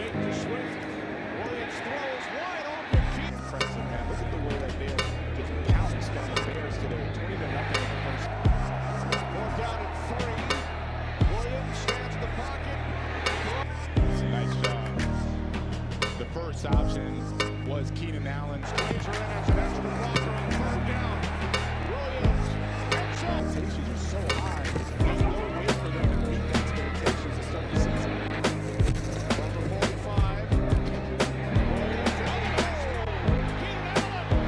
fake to Swift. Williams throws wide open. Impressive, man. Look at the way that Bears just pounced on the Bears today. 20-0 in the first. Fourth down and 3. Williams stands in the pocket. Nice job. The first option was Keenan Allen's. Plays her in as an extra blocker on third down. Williams. Expectations are so high. There's no way for them to meet the expectations to start the season. Number 45. Williams. Keenan Allen.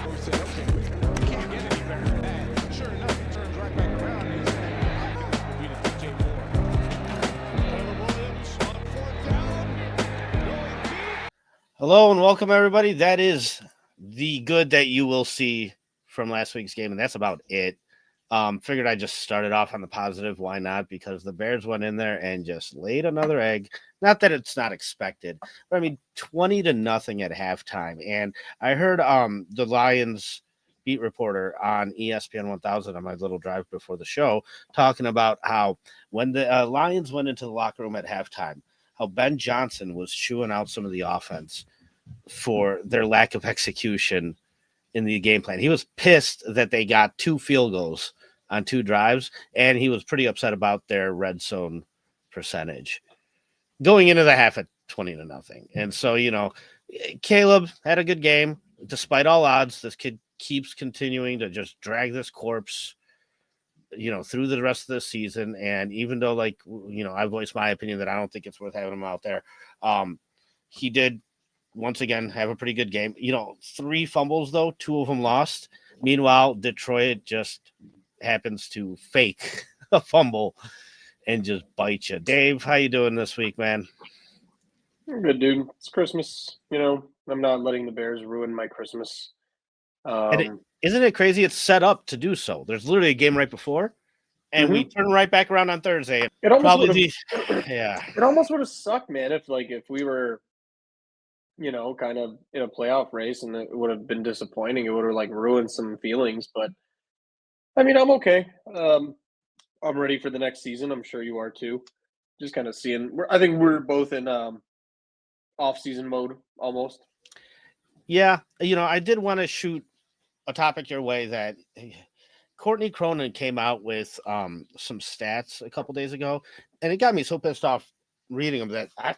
We said, okay, we can't get any better than that. Sure enough, he turns right back around and he's saying, I'm going to beat it DJ Moore. Taylor Williams on fourth down. Going deep. Hello and welcome, everybody. That is the good that you will see from last week's game, and that's about it. Figured I'd just start it off on the positive. Why not? Because the Bears went in there and just laid another egg. Not that it's not expected, but I mean, 20-0 at halftime. And I heard the Lions beat reporter on ESPN 1000 on my little drive before the show talking about how when the Lions went into the locker room at halftime, how Ben Johnson was chewing out some of the offense for their lack of execution in the game plan. He was pissed that they got 2 field goals on 2 drives, and he was pretty upset about their red zone percentage going into the half at 20-0. And so, you know, Caleb had a good game. Despite all odds, this kid keeps continuing to just drag this corpse, you know, through the rest of the season. And even though, like, you know, I voiced my opinion that I don't think it's worth having him out there, he did once again have a pretty good game. You know, 3 fumbles, though, 2 of them lost. Meanwhile, Detroit just happens to fake a fumble and just bite you. Dave, how you doing this week, man? I'm good, dude. It's Christmas. You know, I'm not letting the Bears ruin my Christmas. Isn't it crazy? It's set up to do so. There's literally a game right before, and we turn right back around on Thursday. It almost It almost would have sucked, man, if we were, you know, kind of in a playoff race, and it would have been disappointing. It would have like ruined some feelings, but I mean, I'm okay. I'm ready for the next season. I'm sure you are too. Just kind of seeing. I think we're both in off-season mode almost. Yeah, you know, I did want to shoot a topic your way that Courtney Cronin came out with some stats a couple days ago, and it got me so pissed off reading them that I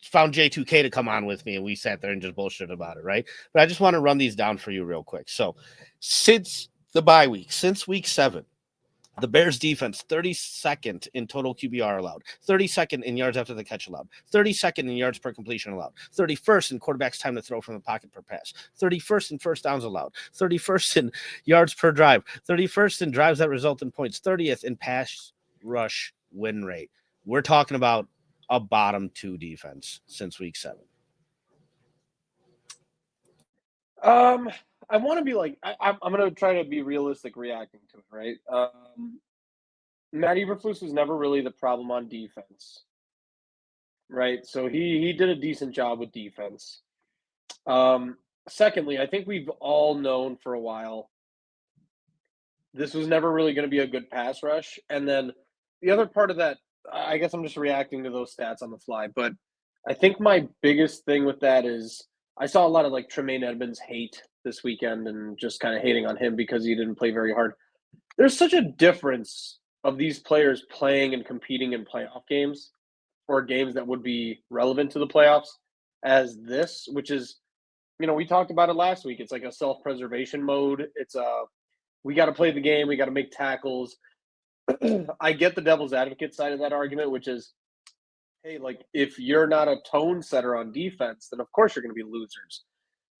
found J2K to come on with me, and we sat there and just bullshit about it, right? But I just want to run these down for you real quick. So since the bye week, since week 7, the Bears defense, 32nd in total QBR allowed, 32nd in yards after the catch allowed, 32nd in yards per completion allowed, 31st in quarterback's time to throw from the pocket per pass, 31st in first downs allowed, 31st in yards per drive, 31st in drives that result in points, 30th in pass rush win rate. We're talking about a bottom 2 defense since week 7. I want to be like I'm going to try to be realistic reacting to it, right? Matt Eberflus was never really the problem on defense, right? So he did a decent job with defense. Secondly, I think we've all known for a while this was never really going to be a good pass rush. And then the other part of that, I guess I'm just reacting to those stats on the fly, but I think my biggest thing with that is I saw a lot of like Tremaine Edmonds hate this weekend and just kind of hating on him because he didn't play very hard. There's such a difference of these players playing and competing in playoff games or games that would be relevant to the playoffs as this, which is, you know, we talked about it last week. It's like a self-preservation mode. It's we got to play the game. We got to make tackles. I get the devil's advocate side of that argument, which is, hey, like if you're not a tone setter on defense, then of course you're going to be losers.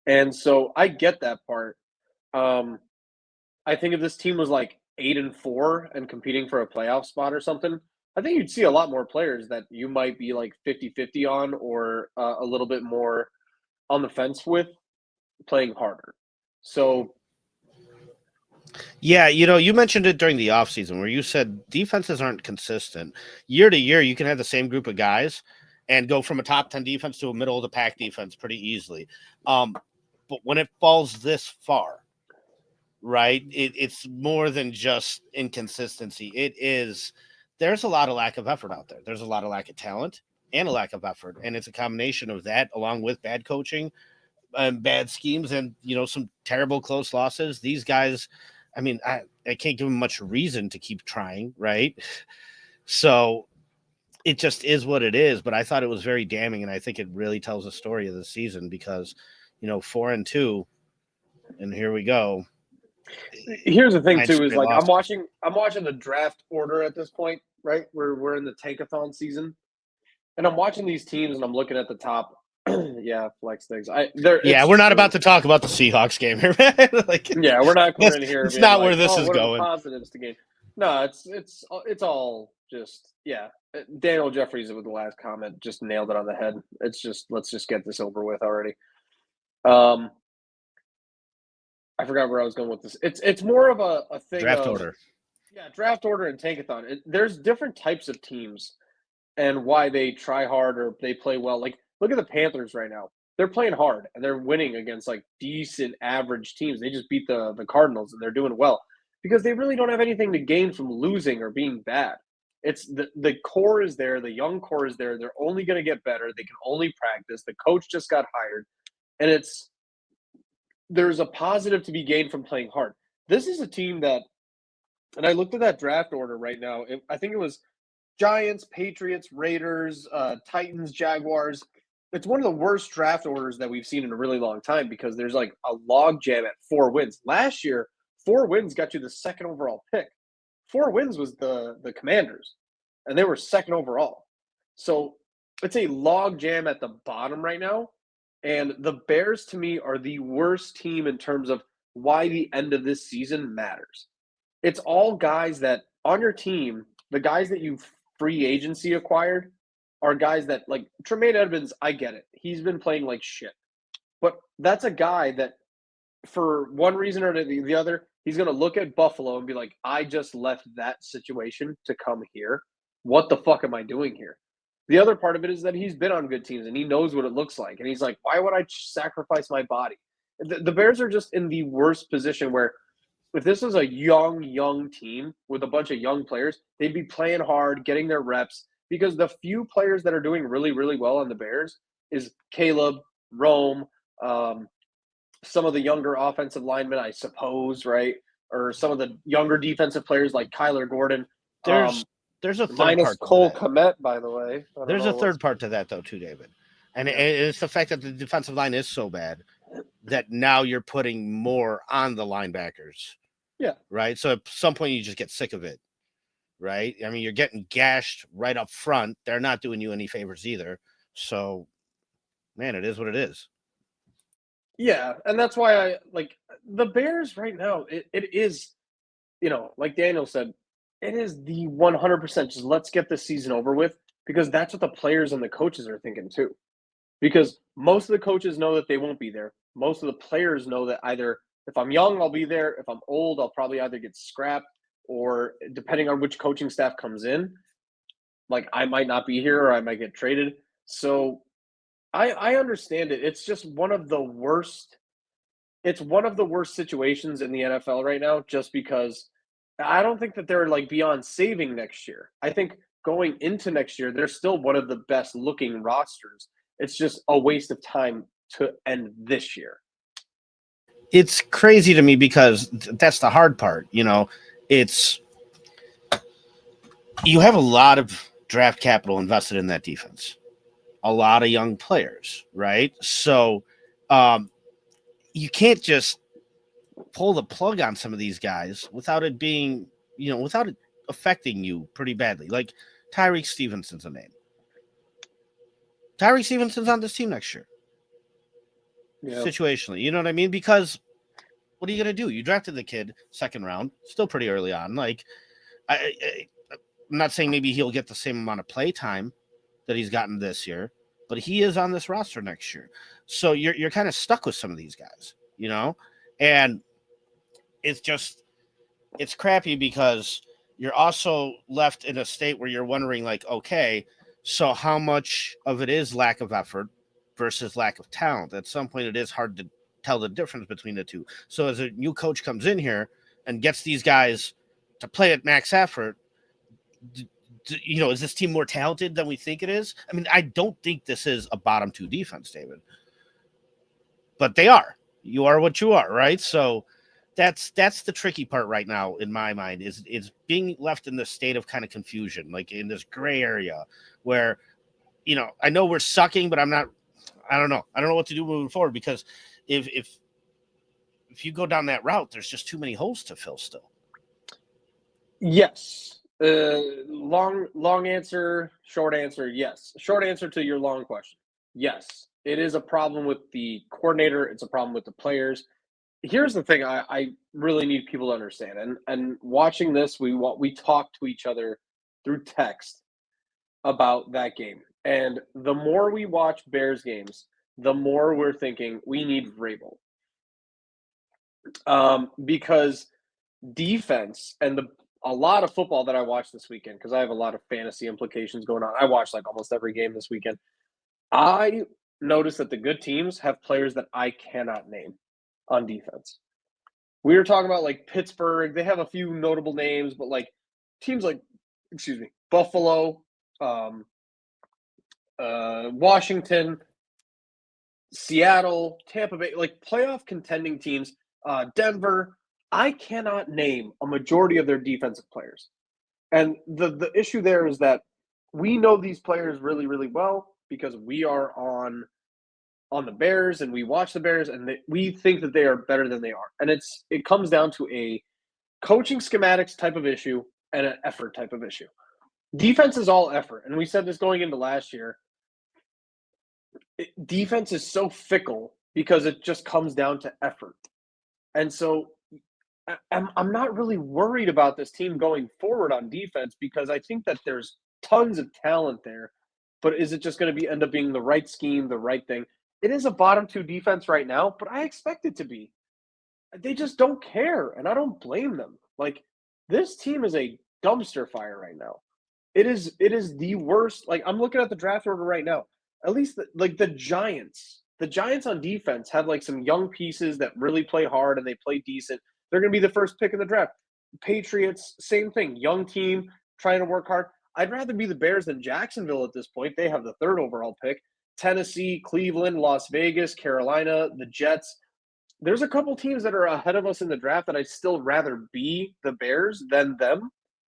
And so I get that part. I think if this team was like 8-4 and competing for a playoff spot or something, I think you'd see a lot more players that you might be like 50-50 on or a little bit more on the fence with playing harder. So yeah, you know, you mentioned it during the offseason where you said defenses aren't consistent. Year to year, you can have the same group of guys and go from a top 10 defense to a middle of the pack defense pretty easily. But when it falls this far, right, it's more than just inconsistency. There's a lot of lack of effort out there. There's a lot of lack of talent. and a lack of effort. And it's a combination of that along with bad coaching and bad schemes and, some terrible close losses. These guys, I mean, I can't give them much reason to keep trying, right? So it just is what it is. But I thought it was very damning, and I think it really tells a story of the season because, 4-2, and here we go. Here's the thing 9 too, is straight like I'm losses. watching the draft order at this point, right? We're in the tankathon season, and I'm watching these teams, and I'm looking at the top. Yeah, flex things. Yeah, we're not about to talk about the Seahawks game here, man. Yeah, we're not coming in here it's being not like, where this oh, is what are the going. positives to gain? No, it's all just, yeah. Daniel Jeffries with the last comment just nailed it on the head. It's just, let's just get this over with already. I forgot where I was going with this. It's more of a thing Draft of order. Yeah, draft order and tankathon. There's different types of teams and why they try hard or they play well. Like, look at the Panthers right now. They're playing hard and they're winning against like decent average teams. They just beat the Cardinals and they're doing well because they really don't have anything to gain from losing or being bad. It's the core is there, the young core is there. They're only going to get better. They can only practice. The coach just got hired, and there's a positive to be gained from playing hard. This is a team that, and I looked at that draft order right now. I think it was Giants, Patriots, Raiders, Titans, Jaguars. It's one of the worst draft orders that we've seen in a really long time because there's like a log jam at 4 wins. Last year, 4 wins got you the second overall pick. 4 wins was the Commanders, and they were second overall. So it's a log jam at the bottom right now. And the Bears, to me, are the worst team in terms of why the end of this season matters. It's all guys that on your team, the guys that you free agency acquired are guys that, like Tremaine Edmonds, I get it. He's been playing like shit. But that's a guy that, for one reason or the other, he's going to look at Buffalo and be like, I just left that situation to come here. What the fuck am I doing here? The other part of it is that he's been on good teams and he knows what it looks like. And he's like, why would I sacrifice my body? The Bears are just in the worst position where if this is a young team with a bunch of young players, they'd be playing hard, getting their reps, because the few players that are doing really, really well on the Bears is Caleb, Rome, some of the younger offensive linemen, I suppose, right? Or some of the younger defensive players like Kyler Gordon. There's a third Minus part to Cole that. Kmet, by the way. There's a third part to that, though, too, David. And it's the fact that the defensive line is so bad that now you're putting more on the linebackers. Yeah. Right? So at some point, you just get sick of it. Right? I mean, you're getting gashed right up front. They're not doing you any favors either. So, man, it is what it is. Yeah, and that's why I like the Bears right now. It is, like Daniel said, it is the 100% just let's get this season over with, because that's what the players and the coaches are thinking too. Because most of the coaches know that they won't be there. Most of the players know that either if I'm young, I'll be there. If I'm old, I'll probably either get scrapped, or depending on which coaching staff comes in, like I might not be here or I might get traded. So I understand it. It's just one of the worst. It's one of the worst situations in the NFL right now, just because I don't think that they're like beyond saving next year. I think going into next year, they're still one of the best looking rosters. It's just a waste of time to end this year. It's crazy to me because that's the hard part. It's you have a lot of draft capital invested in that defense, a lot of young players, right? So you can't just pull the plug on some of these guys without it being, without it affecting you pretty badly. Like Tyreek Stevenson's a name. Tyreek Stevenson's on this team next year. Yeah. Situationally, you know what I mean? Because what are you going to do? You drafted the kid second round, still pretty early on. Like, I'm not saying maybe he'll get the same amount of play time that he's gotten this year, but he is on this roster next year. So you're kind of stuck with some of these guys, and it's crappy because you're also left in a state where you're wondering, like, okay, so how much of it is lack of effort versus lack of talent? At some point, it is hard to tell the difference between the two. So as a new coach comes in here and gets these guys to play at max effort, Is this team more talented than we think it is? I mean, I don't think this is a bottom 2 defense, David. But they are. You are what you are, right? So that's the tricky part right now in my mind is being left in this state of kind of confusion, like in this gray area where, I know we're sucking, but I don't know. I don't know what to do moving forward because if you go down that route, there's just too many holes to fill still. Yes. Long answer, short answer, yes. Short answer to your long question. Yes. It is a problem with the coordinator. It's a problem with the players. Here's the thing I really need people to understand. And watching this, we talk to each other through text about that game. And the more we watch Bears games, the more we're thinking we need Vrabel. Because defense and a lot of football that I watched this weekend, because I have a lot of fantasy implications going on. I watched like almost every game this weekend. I noticed that the good teams have players that I cannot name on defense. We were talking about like Pittsburgh. They have a few notable names, but like teams like, Buffalo, Washington, Seattle, Tampa Bay, like playoff contending teams, Denver, I cannot name a majority of their defensive players. And the issue there is that we know these players really, really well because we are on the Bears and we watch the Bears and we think that they are better than they are. And it comes down to a coaching schematics type of issue and an effort type of issue. Defense is all effort. And we said this going into last year. Defense is so fickle because it just comes down to effort. And so I'm not really worried about this team going forward on defense because I think that there's tons of talent there. But is it just going to end up being the right scheme, the right thing? It is a bottom 2 defense right now, but I expect it to be. They just don't care, and I don't blame them. Like, this team is a dumpster fire right now. It is the worst. Like, I'm looking at the draft order right now. At least, the Giants. The Giants on defense have, like, some young pieces that really play hard and they play decent. They're going to be the first pick in the draft. Patriots, same thing. Young team, trying to work hard. I'd rather be the Bears than Jacksonville at this point. They have the 3rd overall pick. Tennessee, Cleveland, Las Vegas, Carolina, the Jets. There's a couple teams that are ahead of us in the draft that I'd still rather be the Bears than them.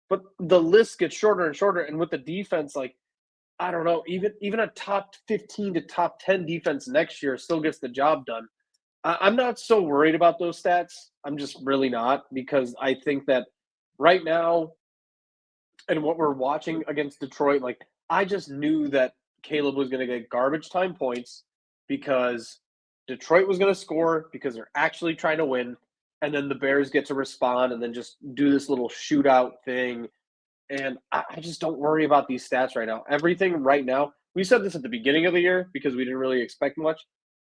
But the list gets shorter and shorter. And with the defense, like, I don't know, even a top 15 to top 10 defense next year still gets the job done. I'm not so worried about those stats. I'm just really not because I think that right now and what we're watching against Detroit, like, I just knew that Caleb was going to get garbage time points because Detroit was going to score because they're actually trying to win. And then the Bears get to respond and then just do this little shootout thing. And I just don't worry about these stats right now. Everything right now, we said this at the beginning of the year because we didn't really expect much.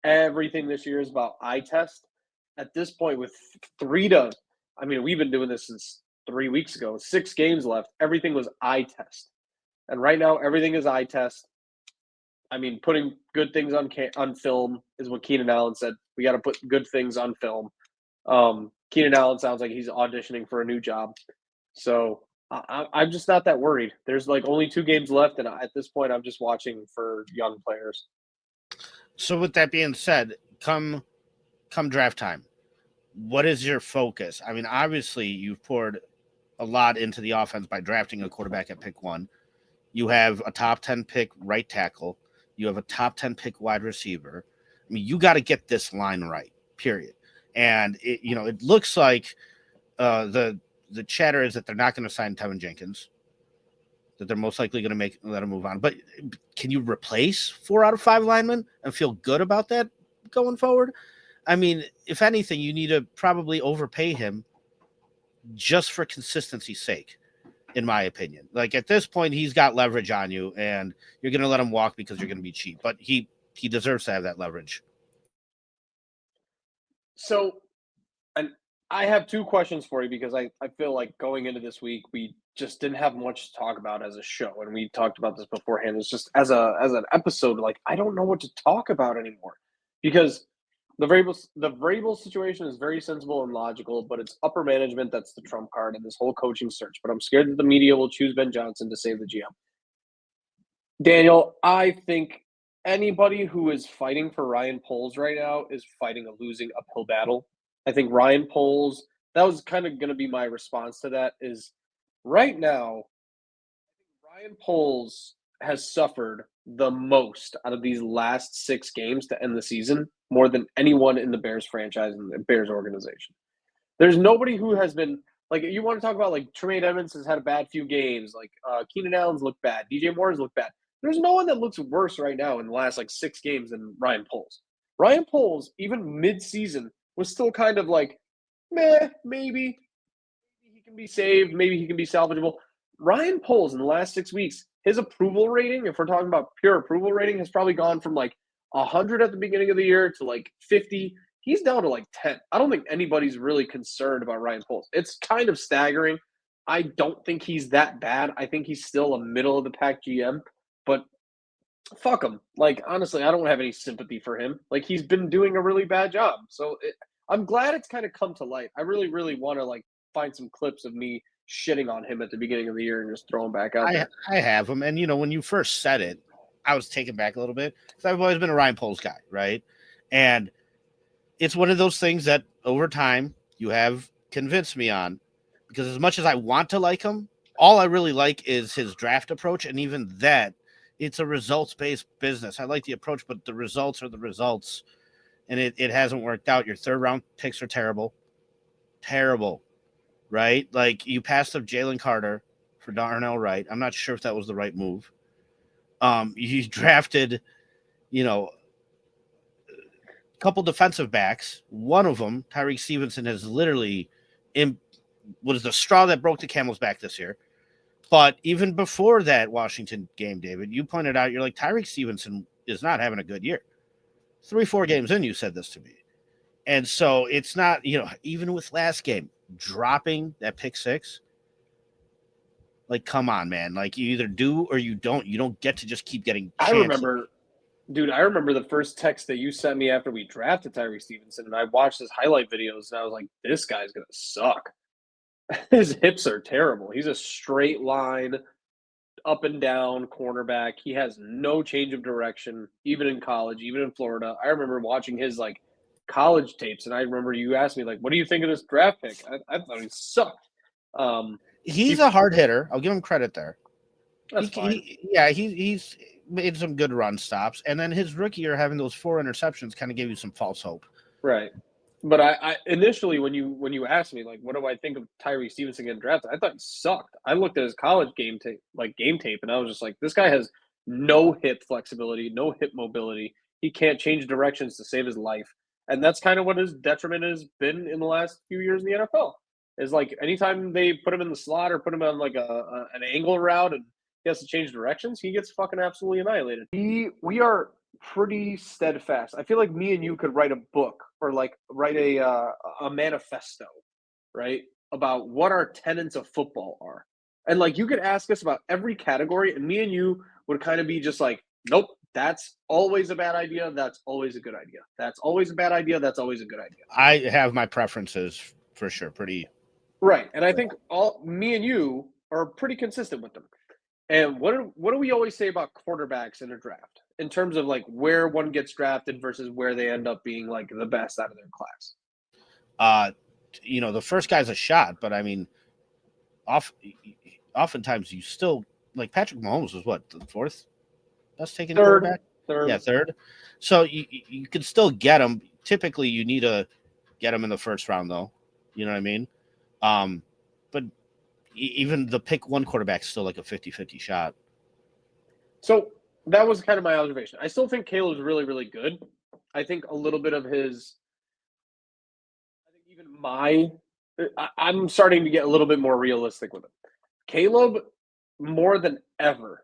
Everything this year is about eye test. At this point, with we've been doing this since 3 weeks ago, 6 games left. Everything was eye test. And right now, everything is eye test. I mean, putting good things on film is what Keenan Allen said. We got to put good things on film. Keenan Allen sounds like he's auditioning for a new job. So I'm just not that worried. There's like only 2 games left, and at this point, I'm just watching for young players. So with that being said, come draft time, what is your focus? I mean, obviously, you've poured a lot into the offense by drafting a quarterback at pick 1. You have a top 10 pick right tackle. You have a top 10 pick wide receiver. I mean, you got to get this line right, period. And it looks like the chatter is that they're not going to sign Tevin Jenkins, that they're most likely going to let him move on. But can you replace 4 out of 5 linemen and feel good about that going forward? I mean, if anything, you need to probably overpay him just for consistency's sake, in my opinion. Like, at this point, he's got leverage on you, and you're going to let him walk because you're going to be cheap. But he deserves to have that leverage. So, and I have 2 questions for you because I feel like going into this week, we just didn't have much to talk about as a show. And we talked about this beforehand. It's just as an episode, like, I don't know what to talk about anymore because The Vrabel situation is very sensible and logical, but it's upper management that's the trump card in this whole coaching search. But I'm scared that the media will choose Ben Johnson to save the GM. Daniel, I think anybody who is fighting for Ryan Poles right now is fighting a losing uphill battle. I think Ryan Poles, that was kind of going to be my response to that, is right now, Ryan Poles has suffered the most out of these last 6 games to end the season, more than anyone in the Bears franchise and the Bears organization. There's nobody who has been like, you want to talk about like Tremaine Edmonds has had a bad few games, like Keenan Allen's looked bad, DJ Moore's looked bad. There's no one that looks worse right now in the last like 6 games than Ryan Poles. Ryan Poles, even mid-season, was still kind of like, meh, maybe he can be saved, maybe he can be salvageable. Ryan Poles in the last 6 weeks, his approval rating, if we're talking about pure approval rating, has probably gone from like 100 at the beginning of the year to like 50. He's down to like 10. I don't think anybody's really concerned about Ryan Poles. It's kind of staggering. I don't think he's that bad. I think he's still a middle of the pack GM, but fuck him. Like, honestly, I don't have any sympathy for him. Like, he's been doing a really bad job. So I'm glad it's kind of come to light. I really, really want to like find some clips of me shitting on him at the beginning of the year and just throw him back out there. I have him. And, when you first said it, I was taken back a little bit because I've always been a Ryan Poles guy, right? And it's one of those things that over time you have convinced me on, because as much as I want to like him, all I really like is his draft approach. And even that, it's a results-based business. I like the approach, but the results are the results. And it hasn't worked out. Your third-round picks are terrible. Terrible, right? Like, you passed up Jalen Carter for Darnell Wright. I'm not sure if that was the right move. You drafted, a couple defensive backs. One of them, Tyreek Stevenson, has literally was the straw that broke the camel's back this year. But even before that Washington game, David, you pointed out, you're like, Tyreek Stevenson is not having a good year. 3-4 games in, you said this to me. And so it's not, even with last game, dropping that pick 6, like, come on, man. Like, you either do or you don't. You don't get to just keep getting chances. I remember the first text that you sent me after we drafted Tyreek Stevenson, and I watched his highlight videos, and I was like, this guy's going to suck. His hips are terrible. He's a straight line, up and down cornerback. He has no change of direction, even in college, even in Florida. I remember watching his, like, college tapes, and I remember you asked me, like, what do you think of this draft pick? I thought he sucked. He's a hard hitter. I'll give him credit there. That's fine. He's made some good run stops, and then his rookie year having those 4 interceptions kind of gave you some false hope. Right. But I initially, when you asked me, like, what do I think of Tyree Stevenson getting drafted, I thought he sucked. I looked at his college game tape, and I was just like, this guy has no hip flexibility, no hip mobility. He can't change directions to save his life. And that's kind of what his detriment has been in the last few years in the NFL. Is like anytime they put him in the slot or put him on like an angle route and he has to change directions, he gets fucking absolutely annihilated. We are pretty steadfast. I feel like me and you could write a book or like write a manifesto, right, about what our tenets of football are. And like you could ask us about every category, and me and you would kind of be just like, nope, that's always a bad idea. That's always a good idea. That's always a bad idea. That's always a good idea. I have my preferences for sure, pretty right. And I think me and you are pretty consistent with them. And what do we always say about quarterbacks in a draft in terms of like where one gets drafted versus where they end up being like the best out of their class? The first guy's a shot, but I mean, oftentimes you still, like, Patrick Mahomes was what, the 4th best taken quarterback? Third. Yeah, 3rd. So you can still get him. Typically, you need to get him in the first round, though. You know what I mean? But even the pick 1 quarterback is still like a 50-50 shot. So that was kind of my observation. I still think Caleb's really, really good. I think a little bit of his – I think even I'm starting to get a little bit more realistic with him. Caleb, more than ever,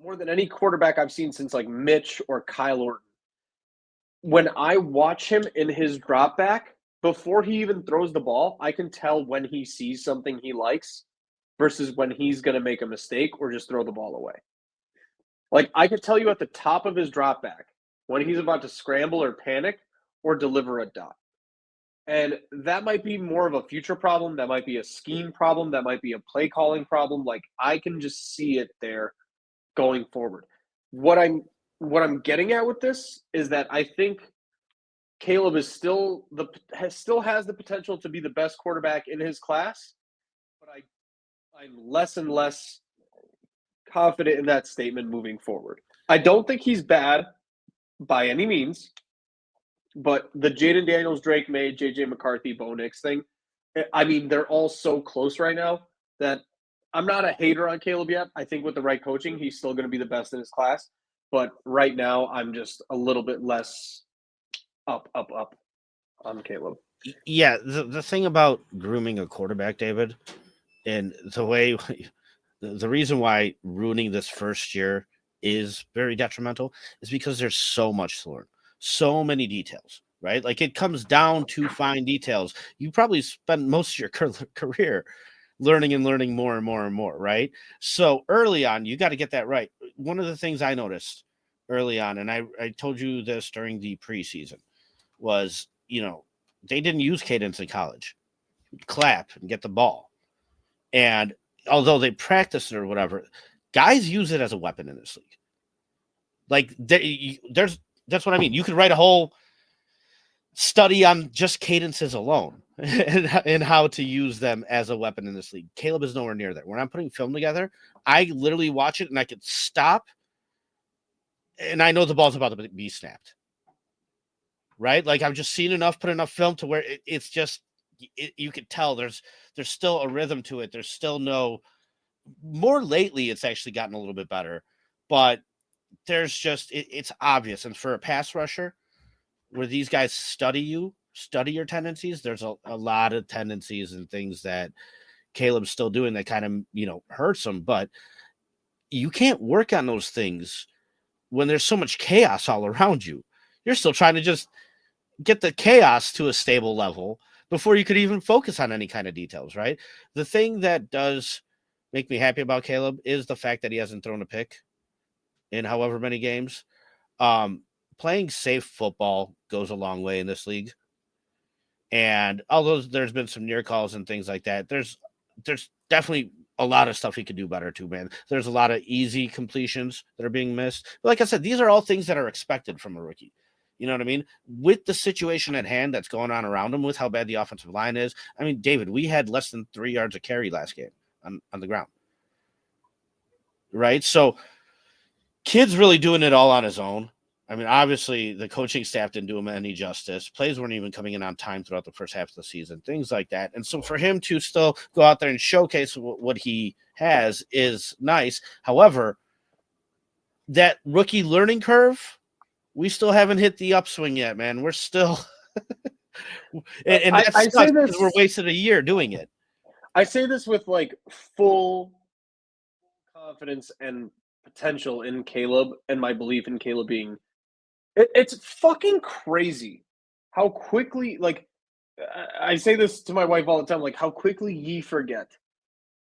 more than any quarterback I've seen since like Mitch or Kyle Orton, when I watch him in his drop back, before he even throws the ball, I can tell when he sees something he likes versus when he's going to make a mistake or just throw the ball away. Like, I could tell you at the top of his drop back, when he's about to scramble or panic, or deliver a dot. And that might be more of a future problem. That might be a scheme problem. That might be a play calling problem. Like, I can just see it there going forward. What I'm getting at with this is that I think Caleb is still has the potential to be the best quarterback in his class, but I'm less and less confident in that statement moving forward. I don't think he's bad by any means, but the Jaden Daniels, Drake May, JJ McCarthy, Bo Nix thing, I mean, they're all so close right now that I'm not a hater on Caleb yet. I think with the right coaching, he's still going to be the best in his class. But right now, I'm just a little bit less up on Caleb. Yeah, the thing about grooming a quarterback, David, and the way the reason why ruining this first year is very detrimental is because there's so much to learn, so many details, right? Like, it comes down to fine details. You probably spend most of your career learning and learning more and more and more, right? So early on, you got to get that right. One of the things I noticed early on, and I told you this during the preseason, was, they didn't use cadence in college. Clap and get the ball. And although they practice it or whatever, guys use it as a weapon in this league. Like, that's what I mean. You could write a whole study on just cadences alone and how to use them as a weapon in this league. Caleb is nowhere near that. When I'm putting film together, I literally watch it and I could stop and I know the ball's about to be snapped. Right? Like, I've just seen enough, put enough film to where it's just, you could tell there's still a rhythm to it. There's still more lately, it's actually gotten a little bit better, but there's just, it's obvious. And for a pass rusher, where these guys study your tendencies, there's a lot of tendencies and things that Caleb's still doing that kind of, hurts him. But you can't work on those things when there's so much chaos all around you. You're still trying to just get the chaos to a stable level before you could even focus on any kind of details, right? The thing that does make me happy about Caleb is the fact that he hasn't thrown a pick in however many games. Playing safe football goes a long way in this league. And although there's been some near calls and things like that, there's definitely a lot of stuff he could do better too, man. There's a lot of easy completions that are being missed. But like I said, these are all things that are expected from a rookie. You know what I mean? With the situation at hand that's going on around him, with how bad the offensive line is. I mean, David, we had less than 3 yards of carry last game on the ground. Right? So kid's really doing it all on his own. I mean, obviously, the coaching staff didn't do him any justice. Plays weren't even coming in on time throughout the first half of the season, things like that. And so for him to still go out there and showcase what he has is nice. However, that rookie learning curve, we still haven't hit the upswing yet, man. We're still and that sucks because we're wasted a year doing it. I say this with like full confidence and potential in Caleb and my belief in Caleb being it's fucking crazy how quickly, like, I say this to my wife all the time, like, how quickly ye forget,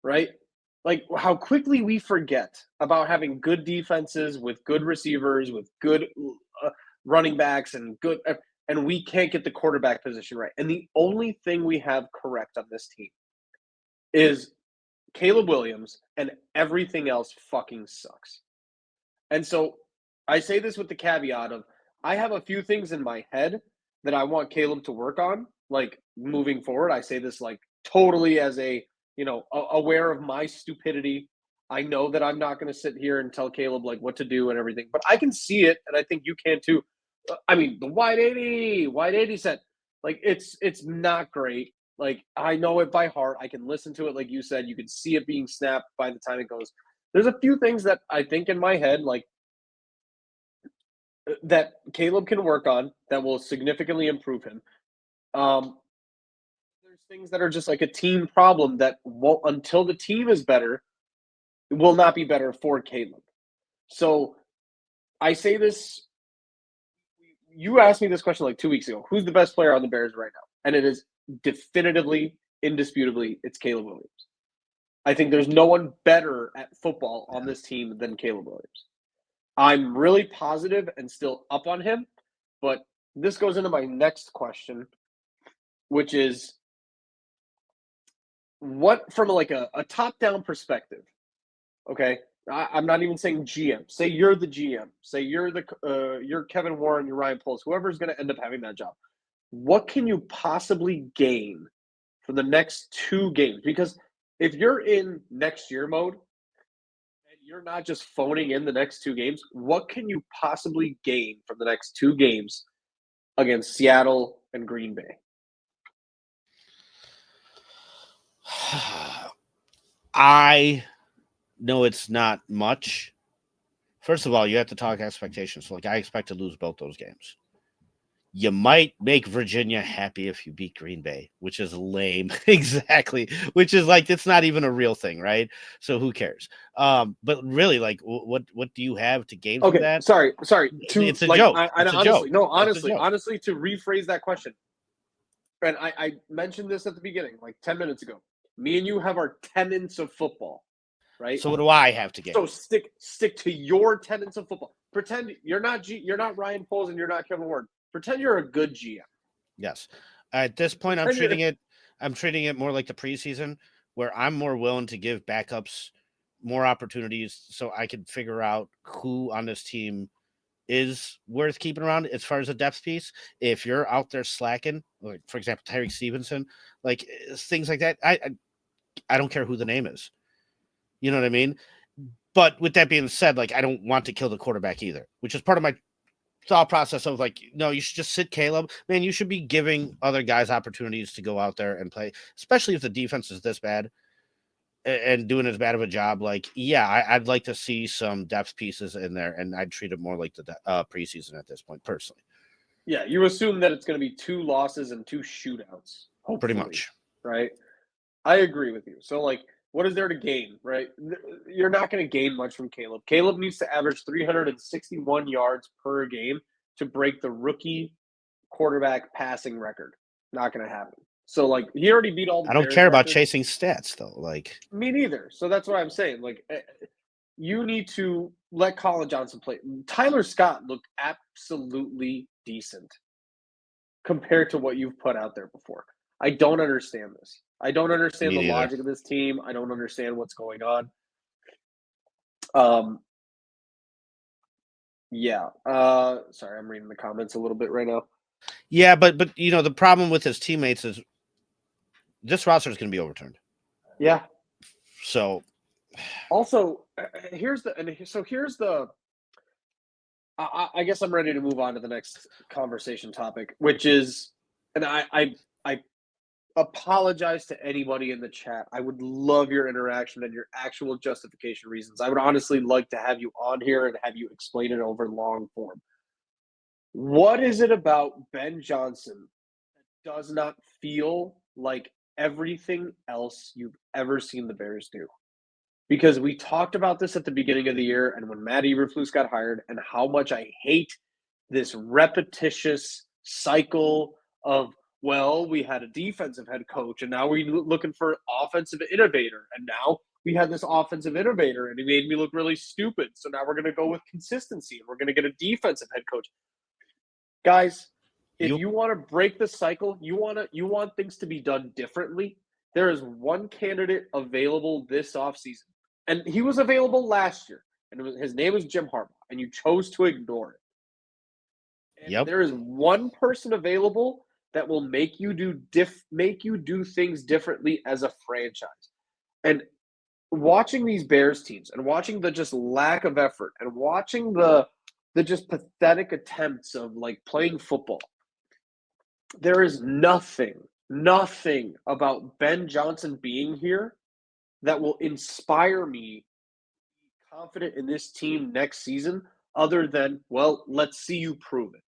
right? Like, how quickly we forget about having good defenses with good receivers, with good running backs and we can't get the quarterback position right. And the only thing we have correct on this team is Caleb Williams, and everything else fucking sucks. And so I say this with the caveat of I have a few things in my head that I want Caleb to work on, like moving forward. I say this like totally as aware of my stupidity. I know that I'm not going to sit here and tell Caleb like what to do and everything, but I can see it, and I think you can too. I mean, the wide 80 set, like it's not great. Like, I know it by heart. I can listen to it, like you said. You can see it being snapped by the time it goes. There's a few things that I think in my head, like, that Caleb can work on that will significantly improve him. There's things that are just like a team problem that won't, until the team is better, it will not be better for Caleb. So I say this, you asked me this question like 2 weeks ago. Who's the best player on the Bears right now? And it is definitively, indisputably, it's Caleb Williams. I think there's no one better at football on this team than Caleb Williams. I'm really positive and still up on him, but this goes into my next question, which is what from like a top-down perspective, okay? I'm not even saying GM. Say you're the GM. Say you're Kevin Warren, you're Ryan Poles, whoever's going to end up having that job. What can you possibly gain for the next 2 games? Because if you're in next year mode and you're not just phoning in the next 2 games, what can you possibly gain from the next 2 games against Seattle and Green Bay? I know it's not much. First of all, you have to talk expectations. So, like, I expect to lose both those games. You might make Virginia happy if you beat Green Bay, which is lame. Exactly. Which is like, it's not even a real thing, right? So who cares? But really, like, what do you have to gain from that? Sorry. It's a joke. It's a joke. Honestly, to rephrase that question, and I mentioned this at the beginning, like 10 minutes ago. Me and you have our tenets of football, right? So what do I have to gain? So stick to your tenets of football. Pretend you're not Ryan Poles and you're not Kevin Warren. Pretend you're a good GM. Yes. At this point, I'm treating it more like the preseason, where I'm more willing to give backups more opportunities so I can figure out who on this team is worth keeping around as far as a depth piece. If you're out there slacking, like for example, Tyreek Stevenson, like things like that, I don't care who the name is. You know what I mean? But with that being said, like, I don't want to kill the quarterback either, which is part of my thought process of like, no, you should just sit Caleb. Man, you should be giving other guys opportunities to go out there and play, especially if the defense is this bad and doing as bad of a job. Like, yeah, I'd like to see some depth pieces in there, and I'd treat it more like the preseason at this point, personally. Yeah, you assume that it's going to be 2 losses and 2 shootouts. Hopefully, pretty much, right? I agree with you. So, like, what is there to gain, right? You're not going to gain much from Caleb. Caleb needs to average 361 yards per game to break the rookie quarterback passing record. Not going to happen. So, like, he already beat all the I don't Bears care about records. chasing stats, though. Like, me neither. So that's what I'm saying. Like, you need to let Colin Johnson play. Tyler Scott looked absolutely decent compared to what you've put out there before. I don't understand this. I don't understand the logic of this team. I don't understand what's going on. Yeah. Sorry, I'm reading the comments a little bit right now. Yeah, but you know, the problem with his teammates is this roster is going to be overturned. Yeah. So also, here's the I guess I'm ready to move on to the next conversation topic, which is, and I apologize to anybody in the chat. I would love your interaction and your actual justification reasons. I would honestly like to have you on here and have you explain it over long form. What is it about Ben Johnson that does not feel like everything else you've ever seen the Bears do? Because we talked about this at the beginning of the year and when Matt Eberflus got hired, and how much I hate this repetitious cycle of, well, we had a defensive head coach and now we're looking for offensive innovator. And now we had this offensive innovator and he made me look really stupid. So now we're going to go with consistency and we're going to get a defensive head coach. Guys, if you want to break the cycle, you want things to be done differently, there is one candidate available this offseason. And he was available last year. And his name was Jim Harbaugh. And you chose to ignore it. And there is one person available that will make you do things differently as a franchise. And watching these Bears teams and watching the just lack of effort and watching the just pathetic attempts of like playing football, there is nothing about Ben Johnson being here that will inspire me to be confident in this team next season other than, well, let's see you prove it.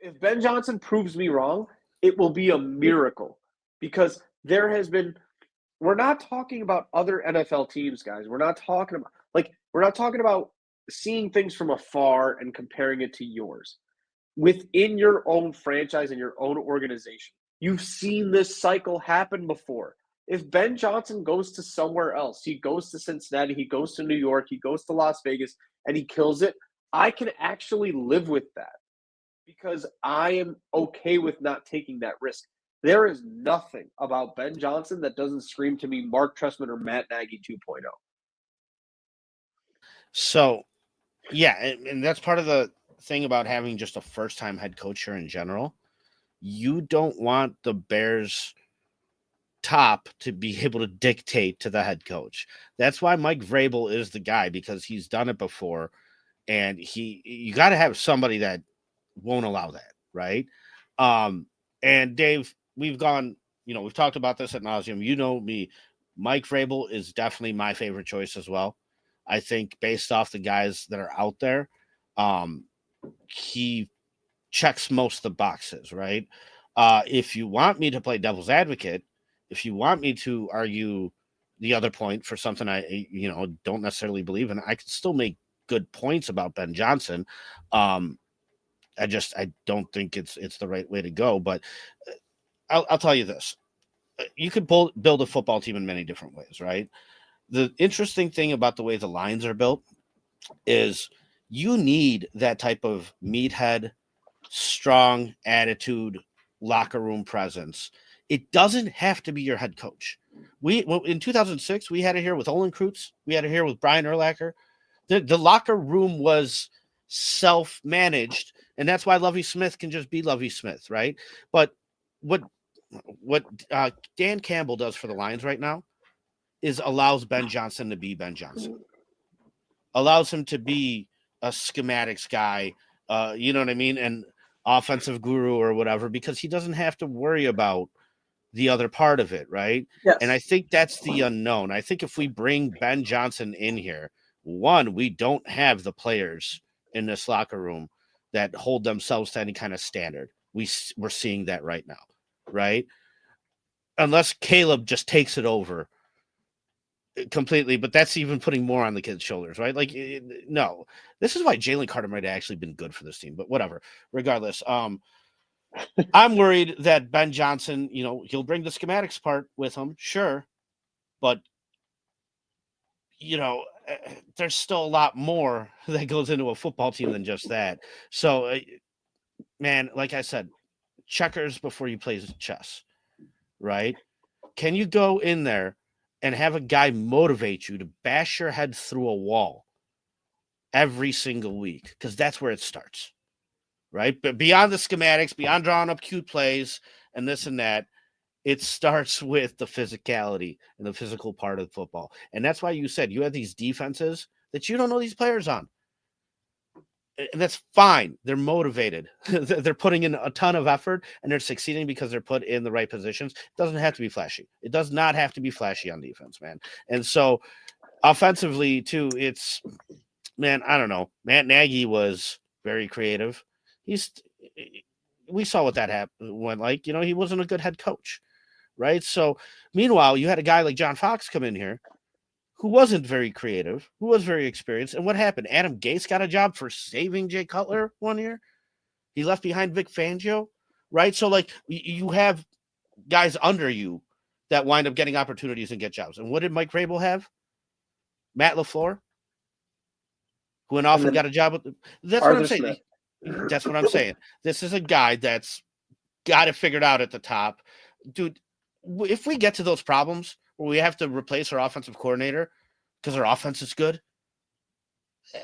If Ben Johnson proves me wrong, it will be a miracle, because there has been, we're not talking about other NFL teams, guys. We're not talking about seeing things from afar and comparing it to yours. Within your own franchise and your own organization, you've seen this cycle happen before. If Ben Johnson goes to somewhere else, he goes to Cincinnati, he goes to New York, he goes to Las Vegas, and he kills it, I can actually live with that. because I am okay with not taking that risk. There is nothing about Ben Johnson that doesn't scream to me Mark Trestman or Matt Nagy 2.0. So, yeah, and that's part of the thing about having just a first-time head coach here in general. You don't want the Bears top to be able to dictate to the head coach. That's why Mike Vrabel is the guy, because he's done it before, and you got to have somebody that won't allow that, right? And Dave, we've talked about this ad nauseum. You know me, Mike Vrabel is definitely my favorite choice as well. I think based off the guys that are out there, he checks most of the boxes, right? If you want me to play devil's advocate, if you want me to argue the other point for something I don't necessarily believe in, I can still make good points about Ben Johnson. I don't think it's the right way to go. But I'll tell you this: you could build a football team in many different ways, right? The interesting thing about the way the lines are built is you need that type of meathead, strong attitude, locker room presence. It doesn't have to be your head coach. In 2006, we had it here with Olin Kreutz. We had it here with Brian Urlacher. The locker room was self-managed, and that's why Lovie Smith can just be Lovie Smith, right? But what Dan Campbell does for the Lions right now is allows Ben Johnson to be Ben Johnson, allows him to be a schematics guy, you know what I mean, and offensive guru or whatever, because he doesn't have to worry about the other part of it, right? And I Yes. think that's the unknown. I think if we bring Ben Johnson in here, one, we don't have the players in this locker room that hold themselves to any kind of standard. We're seeing that right now, right? Unless Caleb just takes it over completely, but that's even putting more on the kid's shoulders, right? Like, no, this is why Jalen Carter might have actually been good for this team, but whatever. Regardless, I'm worried that Ben Johnson, he'll bring the schematics part with him, sure, but there's still a lot more that goes into a football team than just that. So, man, like I said, checkers before you play chess, right? Can you go in there and have a guy motivate you to bash your head through a wall every single week? Because that's where it starts, right? But beyond the schematics, beyond drawing up cute plays and this and that, it starts with the physicality and the physical part of football. And that's why you said you have these defenses that you don't know these players on. And that's fine. They're motivated. They're putting in a ton of effort, and they're succeeding because they're put in the right positions. It doesn't have to be flashy. It does not have to be flashy on defense, man. And so offensively, too, man, I don't know. Matt Nagy was very creative. We saw what that happened when, he wasn't a good head coach, right? So meanwhile, you had a guy like John Fox come in here who wasn't very creative, who was very experienced. And what happened? Adam Gase got a job for saving Jay Cutler one year. He left behind Vic Fangio, right? So, you have guys under you that wind up getting opportunities and get jobs. And what did Mike Vrabel have? Matt LaFleur, who went off and got a job with. That's what I'm Arthur saying. Smith. That's what I'm saying. This is a guy that's got it figured out at the top. Dude, if we get to those problems where we have to replace our offensive coordinator because our offense is good,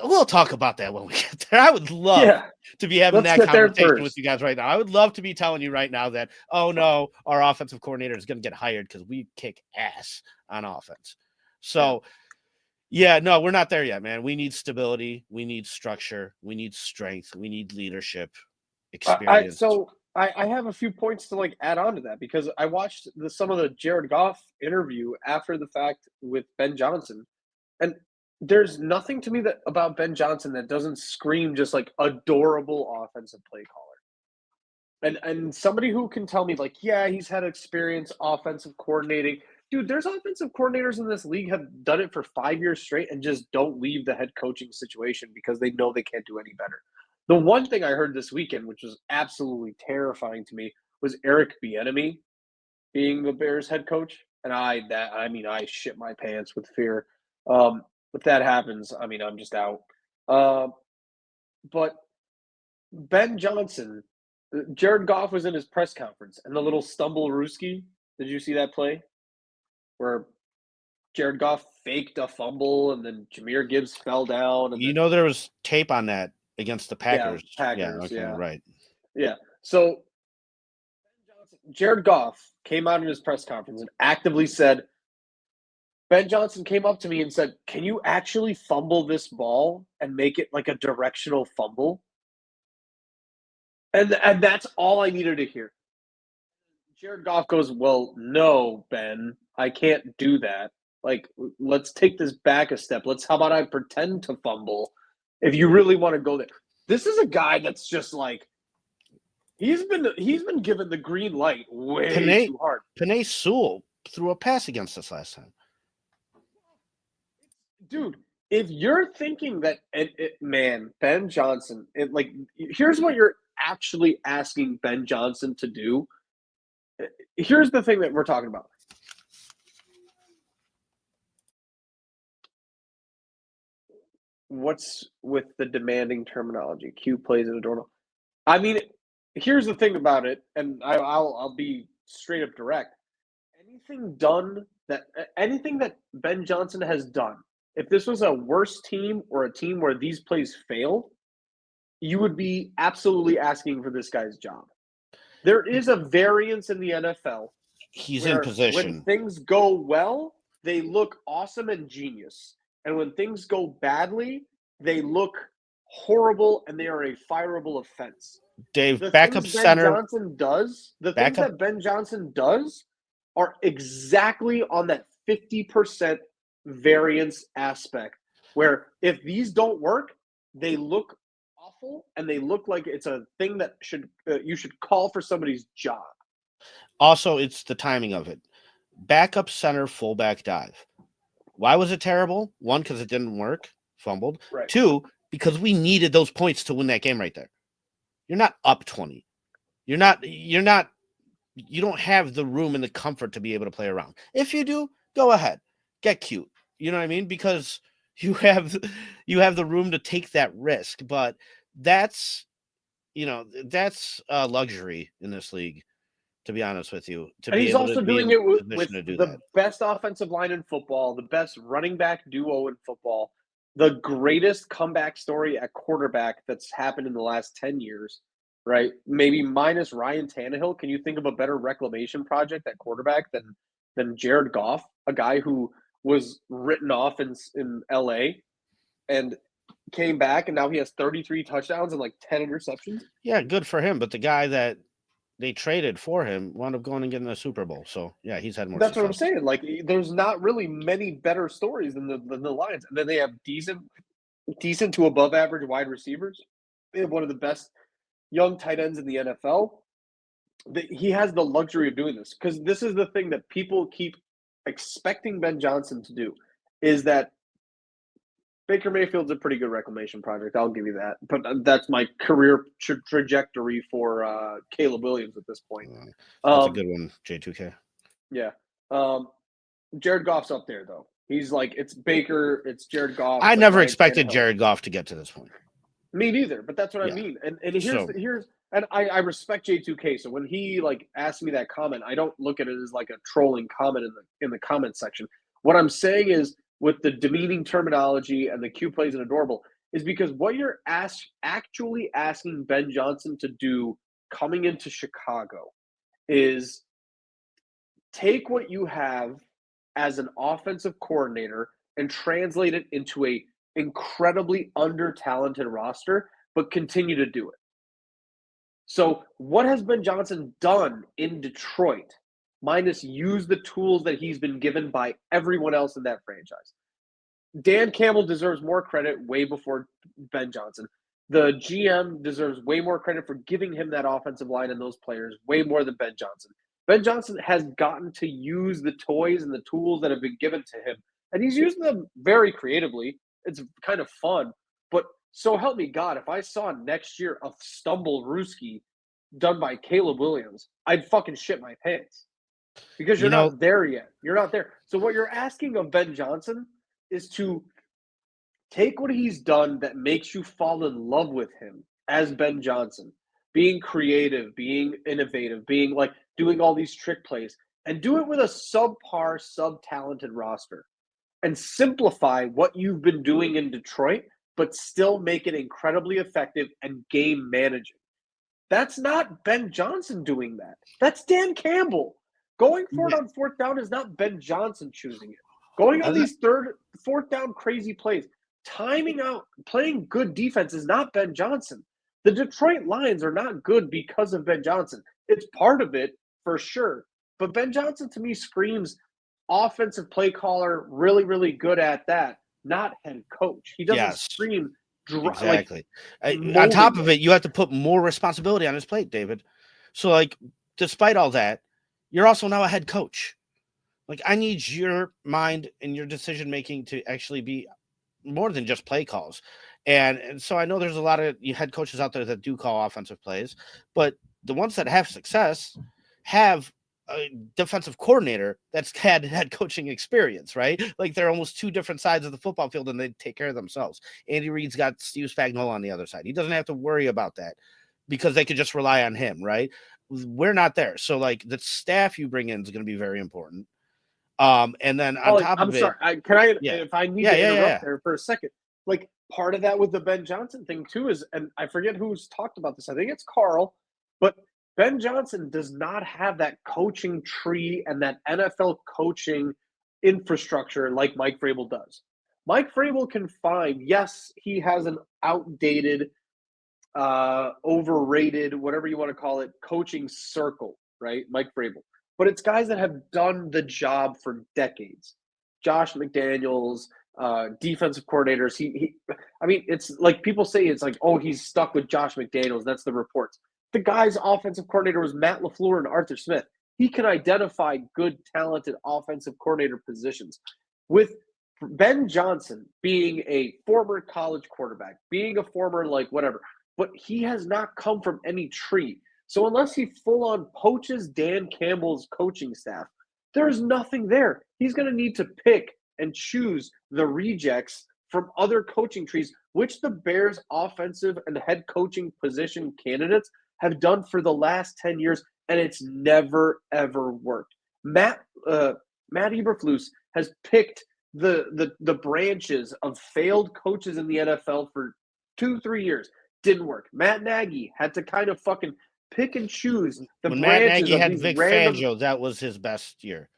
we'll talk about that when we get there. I would love to be having Let's that get there conversation with first. you guys right now. I would love to be telling you right now that, oh no, our offensive coordinator is going to get hired because we kick ass on offense. So, yeah, no, we're not there yet, man. We need stability. We need structure. We need strength. We need leadership, experience. I have a few points to add on to that, because I watched some of the Jared Goff interview after the fact with Ben Johnson, and there's nothing to me about Ben Johnson that doesn't scream just adorable offensive play caller. And somebody who can tell me yeah, he's had experience offensive coordinating. Dude, there's offensive coordinators in this league have done it for 5 years straight and just don't leave the head coaching situation because they know they can't do any better. The one thing I heard this weekend, which was absolutely terrifying to me, was Eric Bieniemy being the Bears head coach, and I shit my pants with fear. If that happens, I'm just out. But Ben Johnson, Jared Goff was in his press conference, and the little stumble Ruski. Did you see that play where Jared Goff faked a fumble and then Jahmyr Gibbs fell down? And You then, know, there was tape on that against the yeah, Packers. Yeah. Packers, Okay. yeah. Right. Yeah. So Jared Goff came out in his press conference and actively said, Ben Johnson came up to me and said, "Can you actually fumble this ball and make it like a directional fumble?" And that's all I needed to hear. Jared Goff goes, "Well, no, Ben, I can't do that. Like, let's take this back a step. How about I pretend to fumble if you really want to go there?" This is a guy that's just like he's been given the green light way too hard. Penei Sewell threw a pass against us last time. Dude, if you're thinking that, man, Ben Johnson, here's what you're actually asking Ben Johnson to do. Here's the thing that we're talking about. What's with the demanding terminology? Q plays in a doorbell. I mean, here's the thing about it, and I'll be straight up direct. Anything that Ben Johnson has done, if this was a worse team or a team where these plays failed, you would be absolutely asking for this guy's job. There is a variance in the NFL. He's in position. When things go well, they look awesome and genius. And when things go badly, they look horrible and they are a fireable offense. Dave, The backup things center. things that Ben Johnson does are exactly on that 50% variance aspect, where if these don't work, they look awful and they look like it's a thing that you should call for somebody's job. Also, it's the timing of it. Backup center, fullback dive. Why was it terrible? One, because it didn't work, fumbled. Right. Two, because we needed those points to win that game right there. You're not up 20. You don't have the room and the comfort to be able to play around. If you do, go ahead. Get cute. You know what I mean? Because you have the room to take that risk. But that's a luxury in this league, to be honest with you. And he's also doing it with the best offensive line in football, the best running back duo in football, the greatest comeback story at quarterback that's happened in the last 10 years, right? Maybe minus Ryan Tannehill. Can you think of a better reclamation project at quarterback than Jared Goff, a guy who was written off in LA and came back, and now he has 33 touchdowns and like 10 interceptions? Yeah, good for him. But the guy that they traded for him wound up going and getting a Super Bowl. So yeah, he's had more. That's what I'm saying. Like, there's not really many better stories than the Lions, and then they have decent to above average wide receivers. They have one of the best young tight ends in the NFL. He has the luxury of doing this, because this is the thing that people keep expecting Ben Johnson to do, is that Baker Mayfield's a pretty good reclamation project. I'll give you that. But that's my career trajectory for Caleb Williams at this point. That's a good one, J2K. Yeah. Jared Goff's up there, though. He's like, it's Baker, it's Jared Goff. I never expected Jared Goff to get to this point. Me neither, but that's what I mean. And here's and I respect J2K. So when he asked me that comment, I don't look at it as like a trolling comment in the comment section. What I'm saying is, with the demeaning terminology and the Q plays and adorable, is because what you're actually asking Ben Johnson to do coming into Chicago is take what you have as an offensive coordinator and translate it into a incredibly under-talented roster, but continue to do it. So what has Ben Johnson done in Detroit, minus use the tools that he's been given by everyone else in that franchise? Dan Campbell deserves more credit way before Ben Johnson. The GM deserves way more credit for giving him that offensive line and those players way more than Ben Johnson. Ben Johnson has gotten to use the toys and the tools that have been given to him, and he's using them very creatively. It's kind of fun, but so help me God, if I saw next year a stumble Ruski done by Caleb Williams, I'd fucking shit my pants, because you're not there yet. You're not there. So what you're asking of Ben Johnson is to take what he's done that makes you fall in love with him as Ben Johnson, being creative, being innovative, being like doing all these trick plays, and do it with a subpar, sub-talented roster and simplify what you've been doing in Detroit, but still make it incredibly effective and game managing. That's not Ben Johnson doing that. That's Dan Campbell. Going for it on fourth down is not Ben Johnson choosing it. Going on these fourth down crazy plays, timing out, playing good defense is not Ben Johnson. The Detroit Lions are not good because of Ben Johnson. It's part of it for sure. But Ben Johnson to me screams offensive play caller, really, really good at that, not head coach. He doesn't scream exactly. On top of it, you have to put more responsibility on his plate, David. So, like, despite all that, you're also now a head coach. Like, I need your mind and your decision making to actually be more than just play calls. And so I know there's a lot of head coaches out there that do call offensive plays, but the ones that have success have a defensive coordinator that's had head coaching experience, right? Like, they're almost two different sides of the football field and they take care of themselves. Andy Reid's got Steve Spagnuolo on the other side. He doesn't have to worry about that because they could just rely on him, right? We're not there. So, like, the staff you bring in is going to be very important. And then on top of it, if I need to interrupt there for a second, like, part of that with the Ben Johnson thing too is, and I forget who's talked about this. I think it's Carl, but Ben Johnson does not have that coaching tree and that NFL coaching infrastructure like Mike Vrabel does. Mike Vrabel can find, yes, he has an outdated, overrated, whatever you want to call it, coaching circle, right? Mike Vrabel. But it's guys that have done the job for decades. Josh McDaniels, defensive coordinators. I mean, it's like people say it's like, oh, he's stuck with Josh McDaniels. That's the reports. The guy's offensive coordinator was Matt LaFleur and Arthur Smith. He can identify good, talented offensive coordinator positions. With Ben Johnson being a former college quarterback, being a former like whatever, but he has not come from any tree. So unless he full-on poaches Dan Campbell's coaching staff, there's nothing there. He's going to need to pick and choose the rejects from other coaching trees, which the Bears' offensive and head coaching position candidates have done for the last 10 years, and it's never, ever worked. Matt Eberflus has picked the branches of failed coaches in the NFL for 2-3 years. Didn't work. Matt Nagy had to kind of fucking pick and choose the when branches Matt Nagy of had these Vic random. Fangio, that was his best year.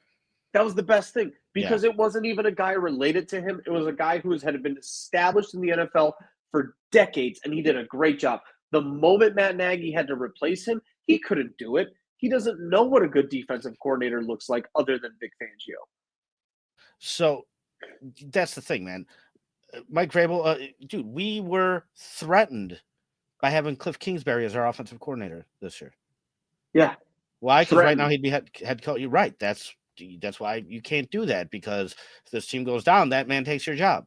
That was the best thing because it wasn't even a guy related to him. It was a guy who had been established in the NFL for decades, and he did a great job. The moment Matt Nagy had to replace him, he couldn't do it. He doesn't know what a good defensive coordinator looks like other than Vic Fangio. So that's the thing, man. Mike Vrabel, dude, we were threatened by having Cliff Kingsbury as our offensive coordinator this year. Yeah. Why? Because right now he'd be head coach. You're right. That's why you can't do that, because if this team goes down, that man takes your job.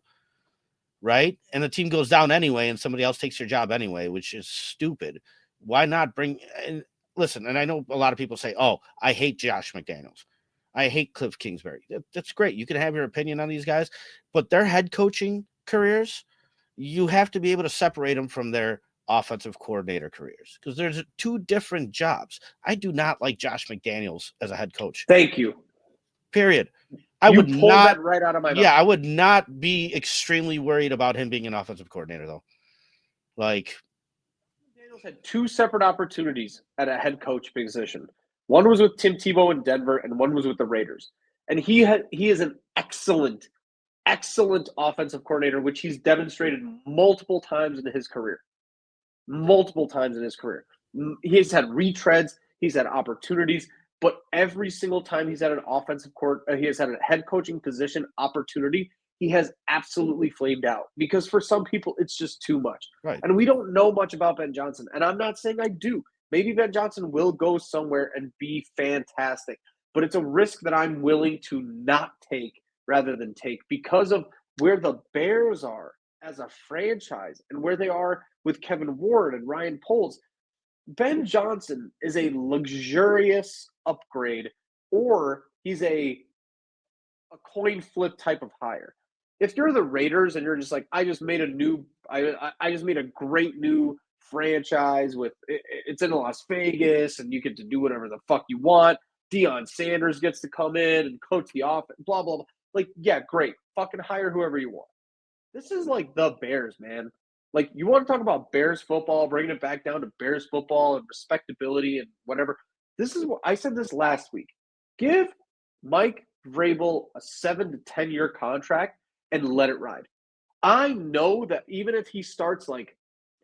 Right? And the team goes down anyway, and somebody else takes your job anyway, which is stupid. Why not bring and listen, and I know a lot of people say, oh, I hate Josh McDaniels. I hate Cliff Kingsbury. That's great. You can have your opinion on these guys, but their head coaching careers, you have to be able to separate them from their offensive coordinator careers, because there's two different jobs. I do not like Josh McDaniels as a head coach. Thank you. Period. You pulled that right out of my mouth. Yeah, I would not be extremely worried about him being an offensive coordinator, though. Like, McDaniels had two separate opportunities at a head coach position. One was with Tim Tebow in Denver, and one was with the Raiders. And he is an excellent offensive coordinator, which he's demonstrated multiple times in his career. He's had retreads, he's had opportunities, but every single time he's had an he has had a head coaching position opportunity, he has absolutely flamed out, because for some people it's just too much. Right. And we don't know much about Ben Johnson, and I'm not saying I do. Maybe Ben Johnson will go somewhere and be fantastic, but it's a risk that I'm willing to not take rather than take, because of where the Bears are as a franchise and where they are with Kevin Ward and Ryan Poles. Ben Johnson is a luxurious upgrade, or he's a coin flip type of hire. If you're the Raiders and you're just like, I just made a great new franchise with it's in Las Vegas and you get to do whatever the fuck you want. Deion Sanders gets to come in and coach the offense, blah, blah, blah. Like, yeah, great. Fucking hire whoever you want. This is like the Bears, man. Like, you want to talk about Bears football, bringing it back down to Bears football and respectability and whatever. This is what I said this last week. Give Mike Vrabel a 7 to 10 year contract and let it ride. I know that even if he starts like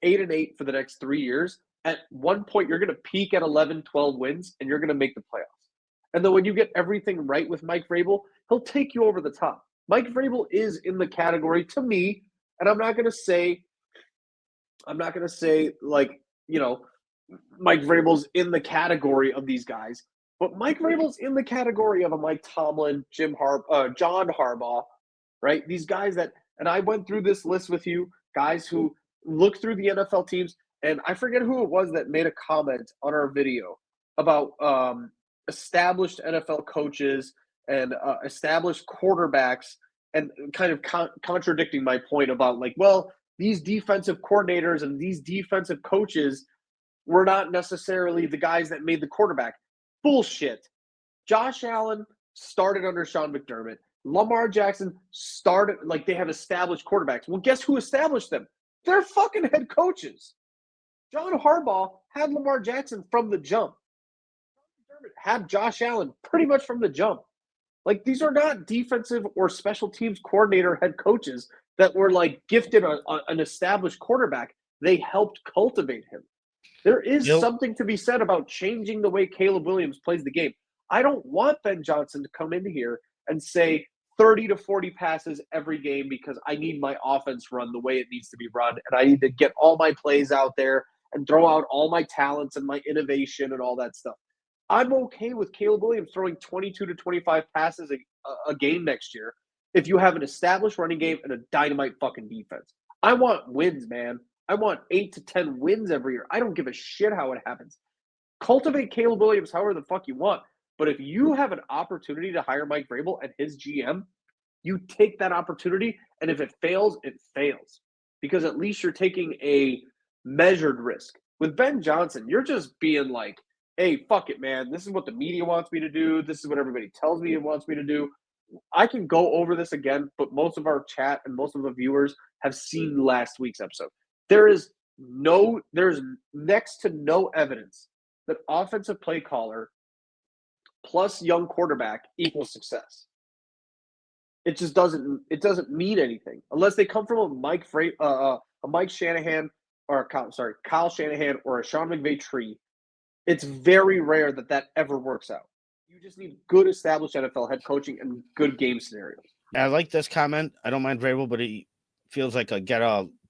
8-8 for the next 3 years, at one point you're going to peak at 11, 12 wins and you're going to make the playoffs. And then when you get everything right with Mike Vrabel, he'll take you over the top. Mike Vrabel is in the category to me, and I'm not going to say like, you know, Mike Vrabel's in the category of these guys, but Mike Vrabel's in the category of a Mike Tomlin, John Harbaugh, right? These guys that, and I went through this list with you, guys who look through the NFL teams, and I forget who it was that made a comment on our video about established NFL coaches and established quarterbacks, and kind of contradicting my point about like, well, these defensive coordinators and these defensive coaches were not necessarily the guys that made the quarterback. Bullshit. Josh Allen started under Sean McDermott. Lamar Jackson started, like, they have established quarterbacks. Well, guess who established them? They're fucking head coaches. John Harbaugh had Lamar Jackson from the jump. McDermott had Josh Allen pretty much from the jump. Like, these are not defensive or special teams coordinator head coaches that were like gifted an established quarterback. They helped cultivate him. There is something to be said about changing the way Caleb Williams plays the game. I don't want Ben Johnson to come in here and say 30 to 40 passes every game because I need my offense run the way it needs to be run, and I need to get all my plays out there and throw out all my talents and my innovation and all that stuff. I'm okay with Caleb Williams throwing 22 to 25 passes a game next year if you have an established running game and a dynamite fucking defense. I want wins, man. I want 8 to 10 wins every year. I don't give a shit how it happens. Cultivate Caleb Williams however the fuck you want. But if you have an opportunity to hire Mike Vrabel and his GM, you take that opportunity, and if it fails, it fails. Because at least you're taking a measured risk. With Ben Johnson, you're just being like, hey, fuck it, man. This is what the media wants me to do. This is what everybody tells me it wants me to do. I can go over this again, but most of our chat and most of the viewers have seen last week's episode. There's next to no evidence that offensive play caller plus young quarterback equals success. It just doesn't mean anything unless they come from a Mike Shanahan or Kyle Shanahan or a Sean McVay tree. It's very rare that ever works out. You just need good established NFL head coaching and good game scenarios. I like this comment. I don't mind Vrabel, but he feels like a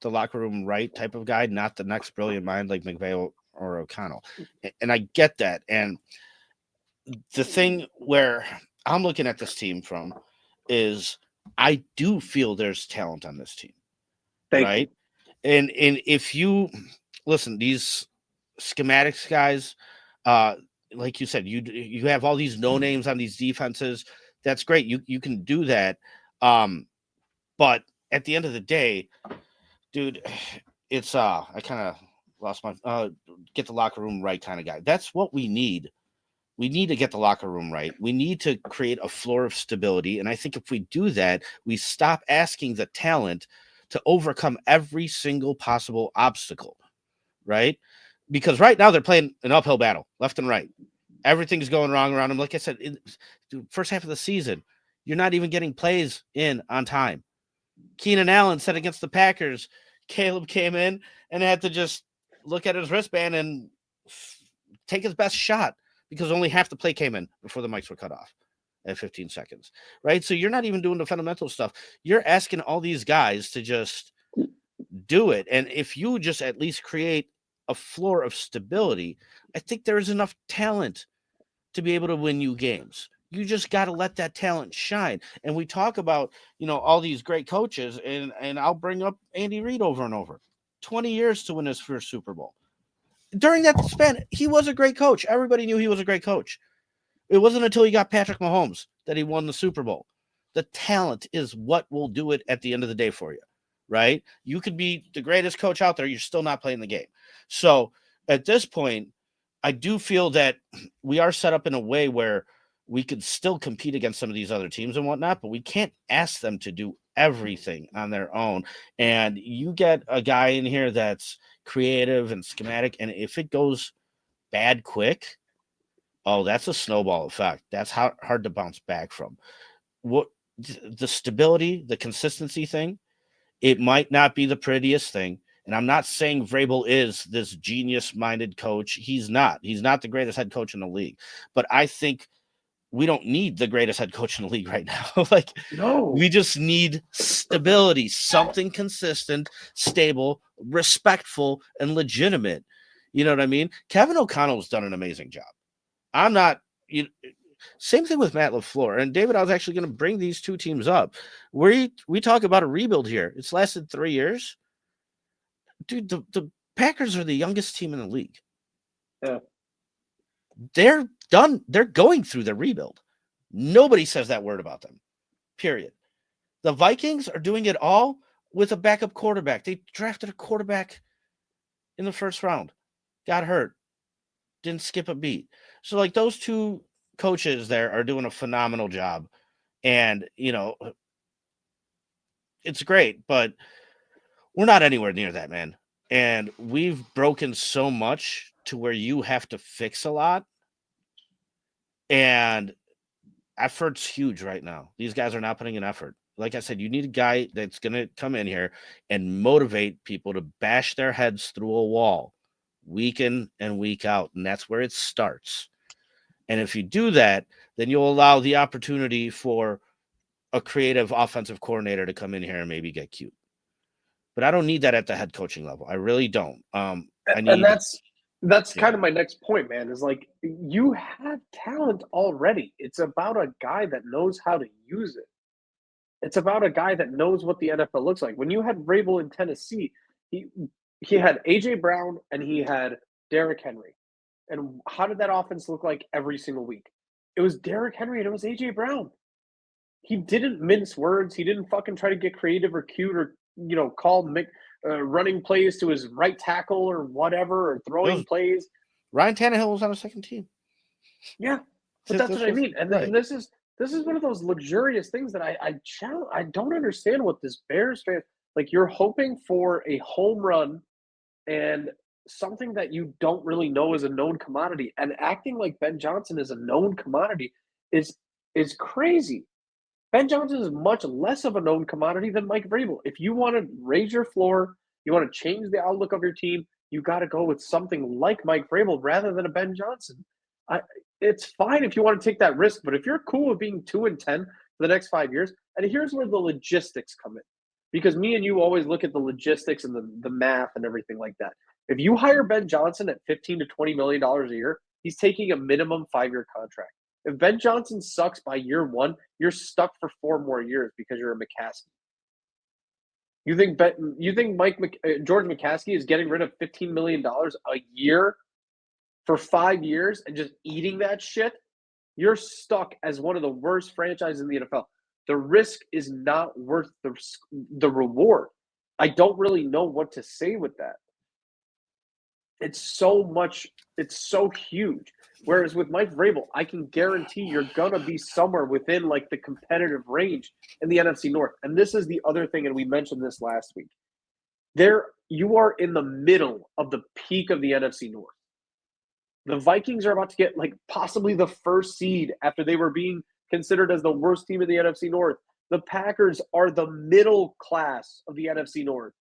the locker room right type of guy, not the next brilliant mind like McVay or O'Connell. And I get that. And the thing where I'm looking at this team from is I do feel there's talent on this team. Thank you. And if you listen, these schematics guys, like you said, you have all these no names on these defenses. That's great. You can do that. But at the end of the day, dude, it's I kind of lost my get the locker room right kind of guy. That's what we need. We need to get the locker room right. We need to create a floor of stability. And I think if we do that, we stop asking the talent to overcome every single possible obstacle, right? Because right now they're playing an uphill battle, left and right. Everything's going wrong around them. Like I said, first half of the season, you're not even getting plays in on time. Keenan Allen said against the Packers, Caleb came in and had to just look at his wristband and take his best shot because only half the play came in before the mics were cut off at 15 seconds, right? So you're not even doing the fundamental stuff. You're asking all these guys to just do it. And if you just at least create a floor of stability, I think there is enough talent to be able to win you games. You just got to let that talent shine. And we talk about, all these great coaches, and I'll bring up Andy Reid over and over. 20 years to win his first Super Bowl. During that span, he was a great coach. Everybody knew he was a great coach. It wasn't until he got Patrick Mahomes that he won the Super Bowl. The talent is what will do it at the end of the day for you, right? You could be the greatest coach out there. You're still not playing the game. So at this point, I do feel that we are set up in a way where we could still compete against some of these other teams and whatnot, but we can't ask them to do everything on their own. And you get a guy in here that's creative and schematic, and if it goes bad quick, oh, that's a snowball effect. That's hard to bounce back from. What the stability, the consistency thing, it might not be the prettiest thing. And I'm not saying Vrabel is this genius-minded coach. He's not. He's not the greatest head coach in the league. But I think we don't need the greatest head coach in the league right now. Like, No. we just need stability, something consistent, stable, respectful, and legitimate. You know what I mean? Kevin O'Connell's done an amazing job. I'm not, same thing with Matt LaFleur. And David, I was actually going to bring these two teams up. We talk about a rebuild here. It's lasted 3 years. Dude, the Packers are the youngest team in the league. Yeah. They're done. They're going through their rebuild. Nobody says that word about them, period. The Vikings are doing it all with a backup quarterback. They drafted a quarterback in the first round, got hurt, didn't skip a beat. So, like, those two coaches there are doing a phenomenal job. And, it's great, but we're not anywhere near that, man. And we've broken so much to where you have to fix a lot. And effort's huge right now. These guys are not putting in effort. Like I said, you need a guy that's going to come in here and motivate people to bash their heads through a wall week in and week out. And that's where it starts. And if you do that, then you'll allow the opportunity for a creative offensive coordinator to come in here and maybe get cute. But I don't need that at the head coaching level. I really don't. And that's kind of my next point, man, is like, you have talent already. It's about a guy that knows how to use it. It's about a guy that knows what the NFL looks like. When you had Vrabel in Tennessee, he had A.J. Brown and he had Derrick Henry. And how did that offense look like every single week? It was Derrick Henry and it was A.J. Brown. He didn't mince words. He didn't fucking try to get creative or cute or, call running plays to his right tackle or whatever, or throwing plays. Ryan Tannehill was on a second team. Yeah, but that's what I mean. And this is one of those luxurious things that I don't understand what this Bears fan, like, you're hoping for a home run and something that you don't really know is a known commodity, and acting like Ben Johnson is a known commodity is crazy. Ben Johnson is much less of a known commodity than Mike Vrabel. If you want to raise your floor, you want to change the outlook of your team, you got to go with something like Mike Vrabel rather than a Ben Johnson. It's fine if you want to take that risk, but if you're cool with being 2-10 for the next 5 years, and here's where the logistics come in, because me and you always look at the logistics and the math and everything like that. If you hire Ben Johnson at $15 to $20 million a year, he's taking a minimum 5-year contract. If Ben Johnson sucks by year 1, you're stuck for 4 more years because you're a McCaskey. You think George McCaskey is getting rid of $15 million a year for 5 years and just eating that shit? You're stuck as one of the worst franchises in the NFL. The risk is not worth the reward. I don't really know what to say with that. It's so huge. Whereas with Mike Vrabel, I can guarantee you're going to be somewhere within like the competitive range in the NFC North. And this is the other thing, and we mentioned this last week. You are in the middle of the peak of the NFC North. The Vikings are about to get like possibly the first seed after they were being considered as the worst team in the NFC North. The Packers are the middle class of the NFC North.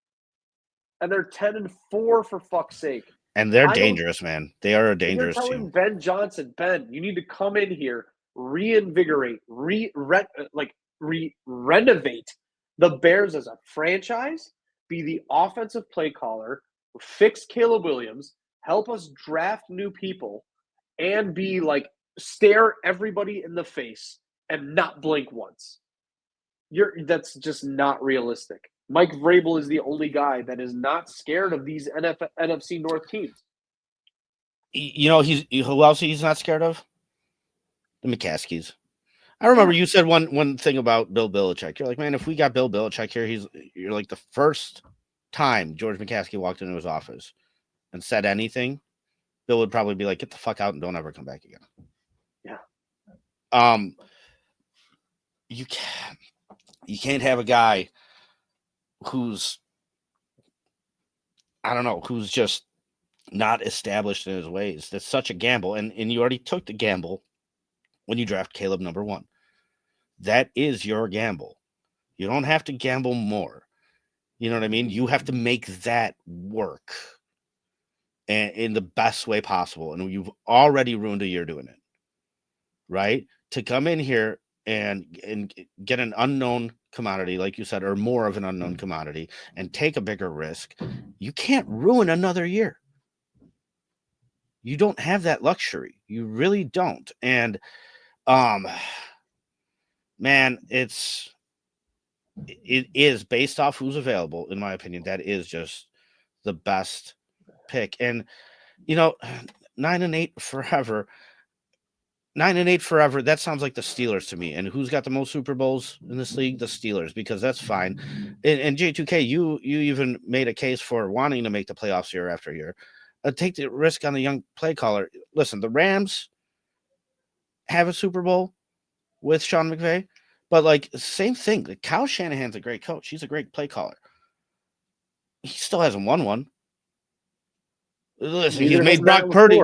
And they're 10-4 for fuck's sake. And they're dangerous, man. They are a dangerous team. You're telling team. Ben Johnson, Ben, you need to come in here, reinvigorate, renovate the Bears as a franchise, be the offensive play caller, fix Caleb Williams, help us draft new people, and be like, stare everybody in the face and not blink once. That's just not realistic. Mike Vrabel is the only guy that is not scared of these NFC North teams. You know, who else he's not scared of? The McCaskies. I remember you said one thing about Bill Belichick. You're like, man, if we got Bill Belichick here, you're like the first time George McCaskey walked into his office and said anything, Bill would probably be like, get the fuck out and don't ever come back again. Yeah. You can't have a guy who's, I don't know, who's just not established in his ways. That's such a gamble. And you already took the gamble when you draft Caleb number 1. That is your gamble. You don't have to gamble more. You know what I mean? You have to make that work in the best way possible. And you've already ruined a year doing it, right? To come in here and get an unknown commodity, like you said, or more of an unknown commodity, and take a bigger risk, you can't ruin another year. You don't have that luxury. You really don't. And man, it is based off who's available, in my opinion. That is just the best pick. And 9-8 forever. 9-8 forever. That sounds like the Steelers to me. And who's got the most Super Bowls in this league? The Steelers, because that's fine. And J2K, you even made a case for wanting to make the playoffs year after year. Take the risk on the young play caller. Listen, the Rams have a Super Bowl with Sean McVay, but like same thing. Like, Kyle Shanahan's a great coach. He's a great play caller. He still hasn't won one. Listen, he's made Brock Purdy.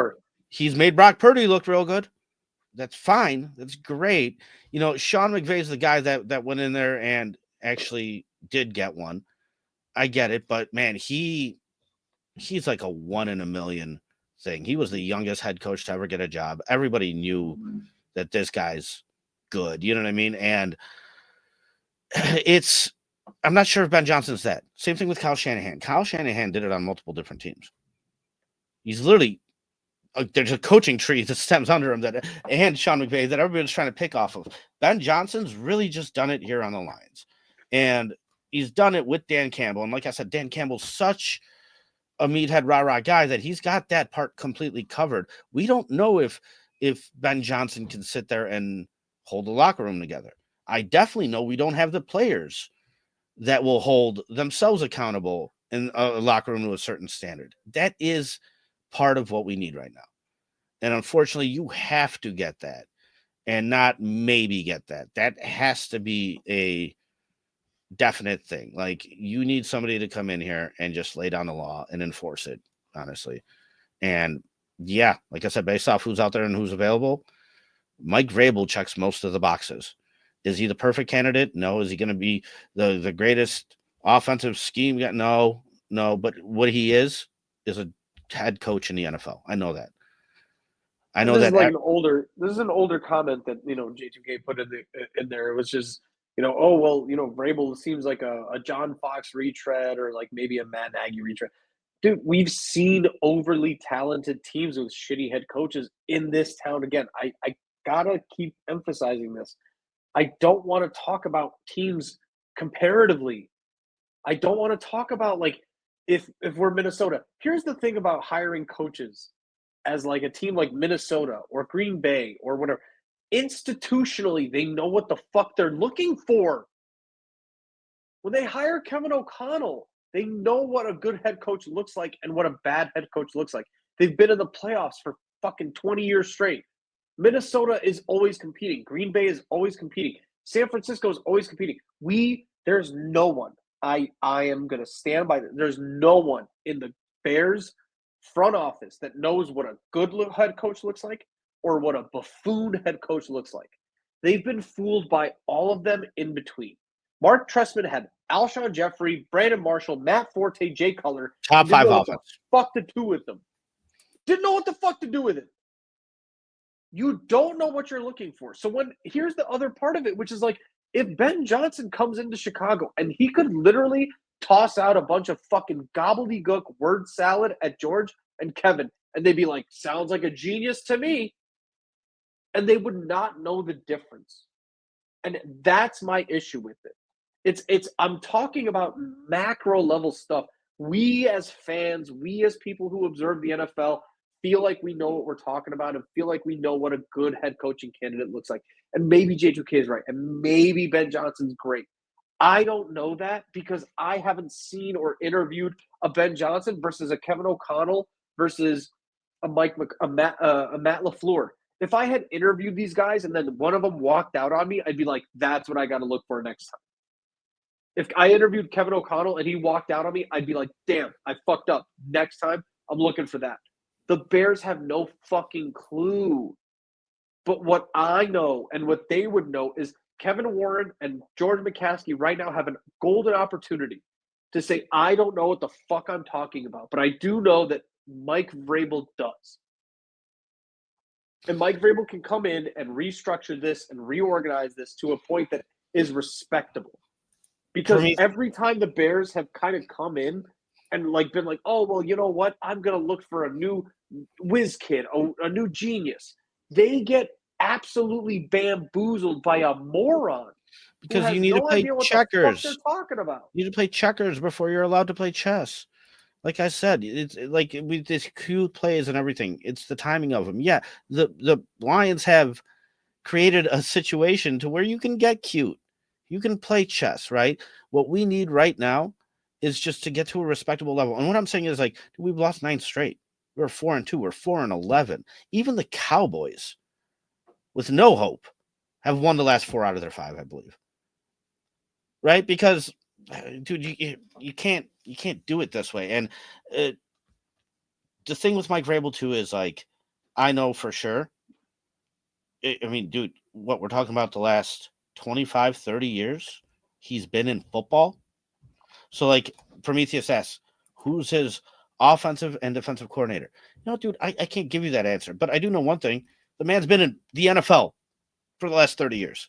He's made Brock Purdy look real good. That's fine. That's great. Sean McVay's the guy that went in there and actually did get one. I get it, but man, he's like a 1 in a million thing. He was the youngest head coach to ever get a job. Everybody knew that this guy's good. You know what I mean? And I'm not sure if Ben Johnson's that. Same thing with Kyle Shanahan. Kyle Shanahan did it on multiple different teams. He's literally there's a coaching tree that stems under him and Sean McVay that everybody's trying to pick off of. Ben Johnson's really just done it here on the Lions. And he's done it with Dan Campbell. And like I said, Dan Campbell's such a meathead rah-rah guy that he's got that part completely covered. We don't know if Ben Johnson can sit there and hold the locker room together. I definitely know we don't have the players that will hold themselves accountable in a locker room to a certain standard. That is part of what we need right now. And unfortunately, you have to get that and not maybe get that. That has to be a definite thing. Like, you need somebody to come in here and just lay down the law and enforce it, honestly. And yeah, like I said, based off who's out there and who's available, Mike Vrabel checks most of the boxes. Is he the perfect candidate? No. Is he going to be the greatest offensive scheme? No. But what he is a head coach in the NFL. I know that. This is an older comment that J2K put in there. It was just Vrabel seems like a John Fox retread or like maybe a Matt Nagy retread. Dude, we've seen overly talented teams with shitty head coaches in this town again. I gotta keep emphasizing this. I don't want to talk about teams comparatively. I don't want to talk about like if we're Minnesota. Here's the thing about hiring coaches as like a team like Minnesota or Green Bay or whatever. Institutionally, they know what the fuck they're looking for. When they hire Kevin O'Connell, they know what a good head coach looks like and what a bad head coach looks like. They've been in the playoffs for fucking 20 years straight. Minnesota is always competing. Green Bay is always competing. San Francisco is always competing. There's no one. I am going to stand by that. There's no one in the Bears front office that knows what a good head coach looks like or what a buffoon head coach looks like. They've been fooled by all of them in between. Mark Trestman had Alshon Jeffrey, Brandon Marshall, Matt Forte, Jay Cutler. Top 5 offense. Fuck to do with them. Didn't know what the fuck to do with it. You don't know what you're looking for. So here's the other part of it, which is like, if Ben Johnson comes into Chicago and he could literally toss out a bunch of fucking gobbledygook word salad at George and Kevin, and they'd be like, sounds like a genius to me. And they would not know the difference. And that's my issue with it. I'm talking about macro level stuff. We as fans, we as people who observe the NFL feel like we know what we're talking about and feel like we know what a good head coaching candidate looks like. And maybe J2K is right. And maybe Ben Johnson's great. I don't know that because I haven't seen or interviewed a Ben Johnson versus a Kevin O'Connell versus a Matt LaFleur. If I had interviewed these guys and then one of them walked out on me, I'd be like, that's what I got to look for next time. If I interviewed Kevin O'Connell and he walked out on me, I'd be like, damn, I fucked up. Next time, I'm looking for that. The Bears have no fucking clue. But what I know and what they would know is Kevin Warren and George McCaskey right now have a golden opportunity to say, I don't know what the fuck I'm talking about, but I do know that Mike Vrabel does. And Mike Vrabel can come in and restructure this and reorganize this to a point that is respectable. Because every time the Bears have kind of come in and been like, oh, well, you know what? I'm going to look for a new whiz kid, a new genius. They get absolutely bamboozled by a moron. Because you need to play checkers. They're talking about. You need to play checkers before you're allowed to play chess. Like I said, it's like with these cute plays and everything. It's the timing of them. Yeah, the Lions have created a situation to where you can get cute. You can play chess, right? What we need right now is just to get to a respectable level. And what I'm saying is, like, we've lost 9 straight. We're 4-2. We're 4-11. Even the Cowboys, with no hope, have won the last 4 out of their 5, I believe. Right? Because, dude, you can't do it this way. And the thing with Mike Vrabel too is, like, I know for sure. I mean, dude, what we're talking about the last 25, 30 years, he's been in football. So, like, Prometheus asks, who's his offensive and defensive coordinator? No, dude, I can't give you that answer. But I do know one thing. The man's been in the NFL for the last 30 years,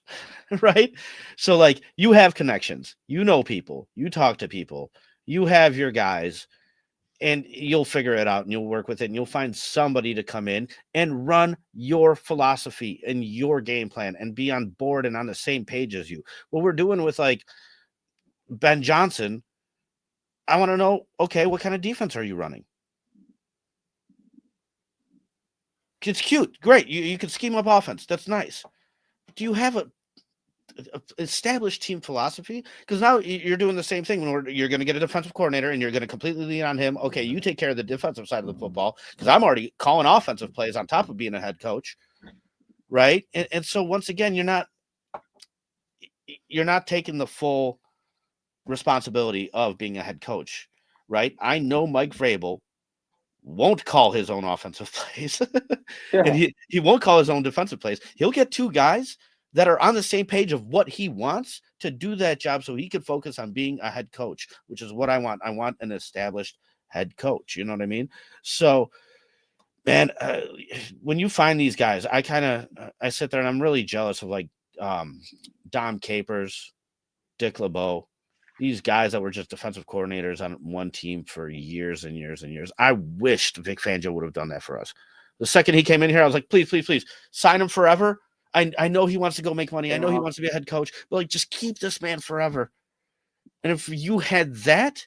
right? So, like, you have connections. You know people. You talk to people. You have your guys. And you'll figure it out and you'll work with it and you'll find somebody to come in and run your philosophy and your game plan and be on board and on the same page as you. What we're doing with, like, Ben Johnson, I want to know, okay, what kind of defense are you running? It's cute. Great. You can scheme up offense. That's nice. But do you have a established team philosophy? Because now you're doing the same thing when you're going to get a defensive coordinator and you're going to completely lean on him. Okay, you take care of the defensive side of the football because I'm already calling offensive plays on top of being a head coach, right? And so once again, you're not taking the full responsibility of being a head coach, right? I know Mike Vrabel won't call his own offensive plays, and he won't call his own defensive plays. He'll get 2 guys that are on the same page of what he wants to do that job so he can focus on being a head coach, which is what I want. I want an established head coach. You know what I mean? So, man, when you find these guys, I sit there and I'm really jealous of, like, Dom Capers, Dick LeBeau, these guys that were just defensive coordinators on one team for years and years and years. I wished Vic Fangio would have done that for us. The second he came in here, I was like, please, please, please sign him forever. I know he wants to go make money. I know he wants to be a head coach, but, like, just keep this man forever. And if you had that,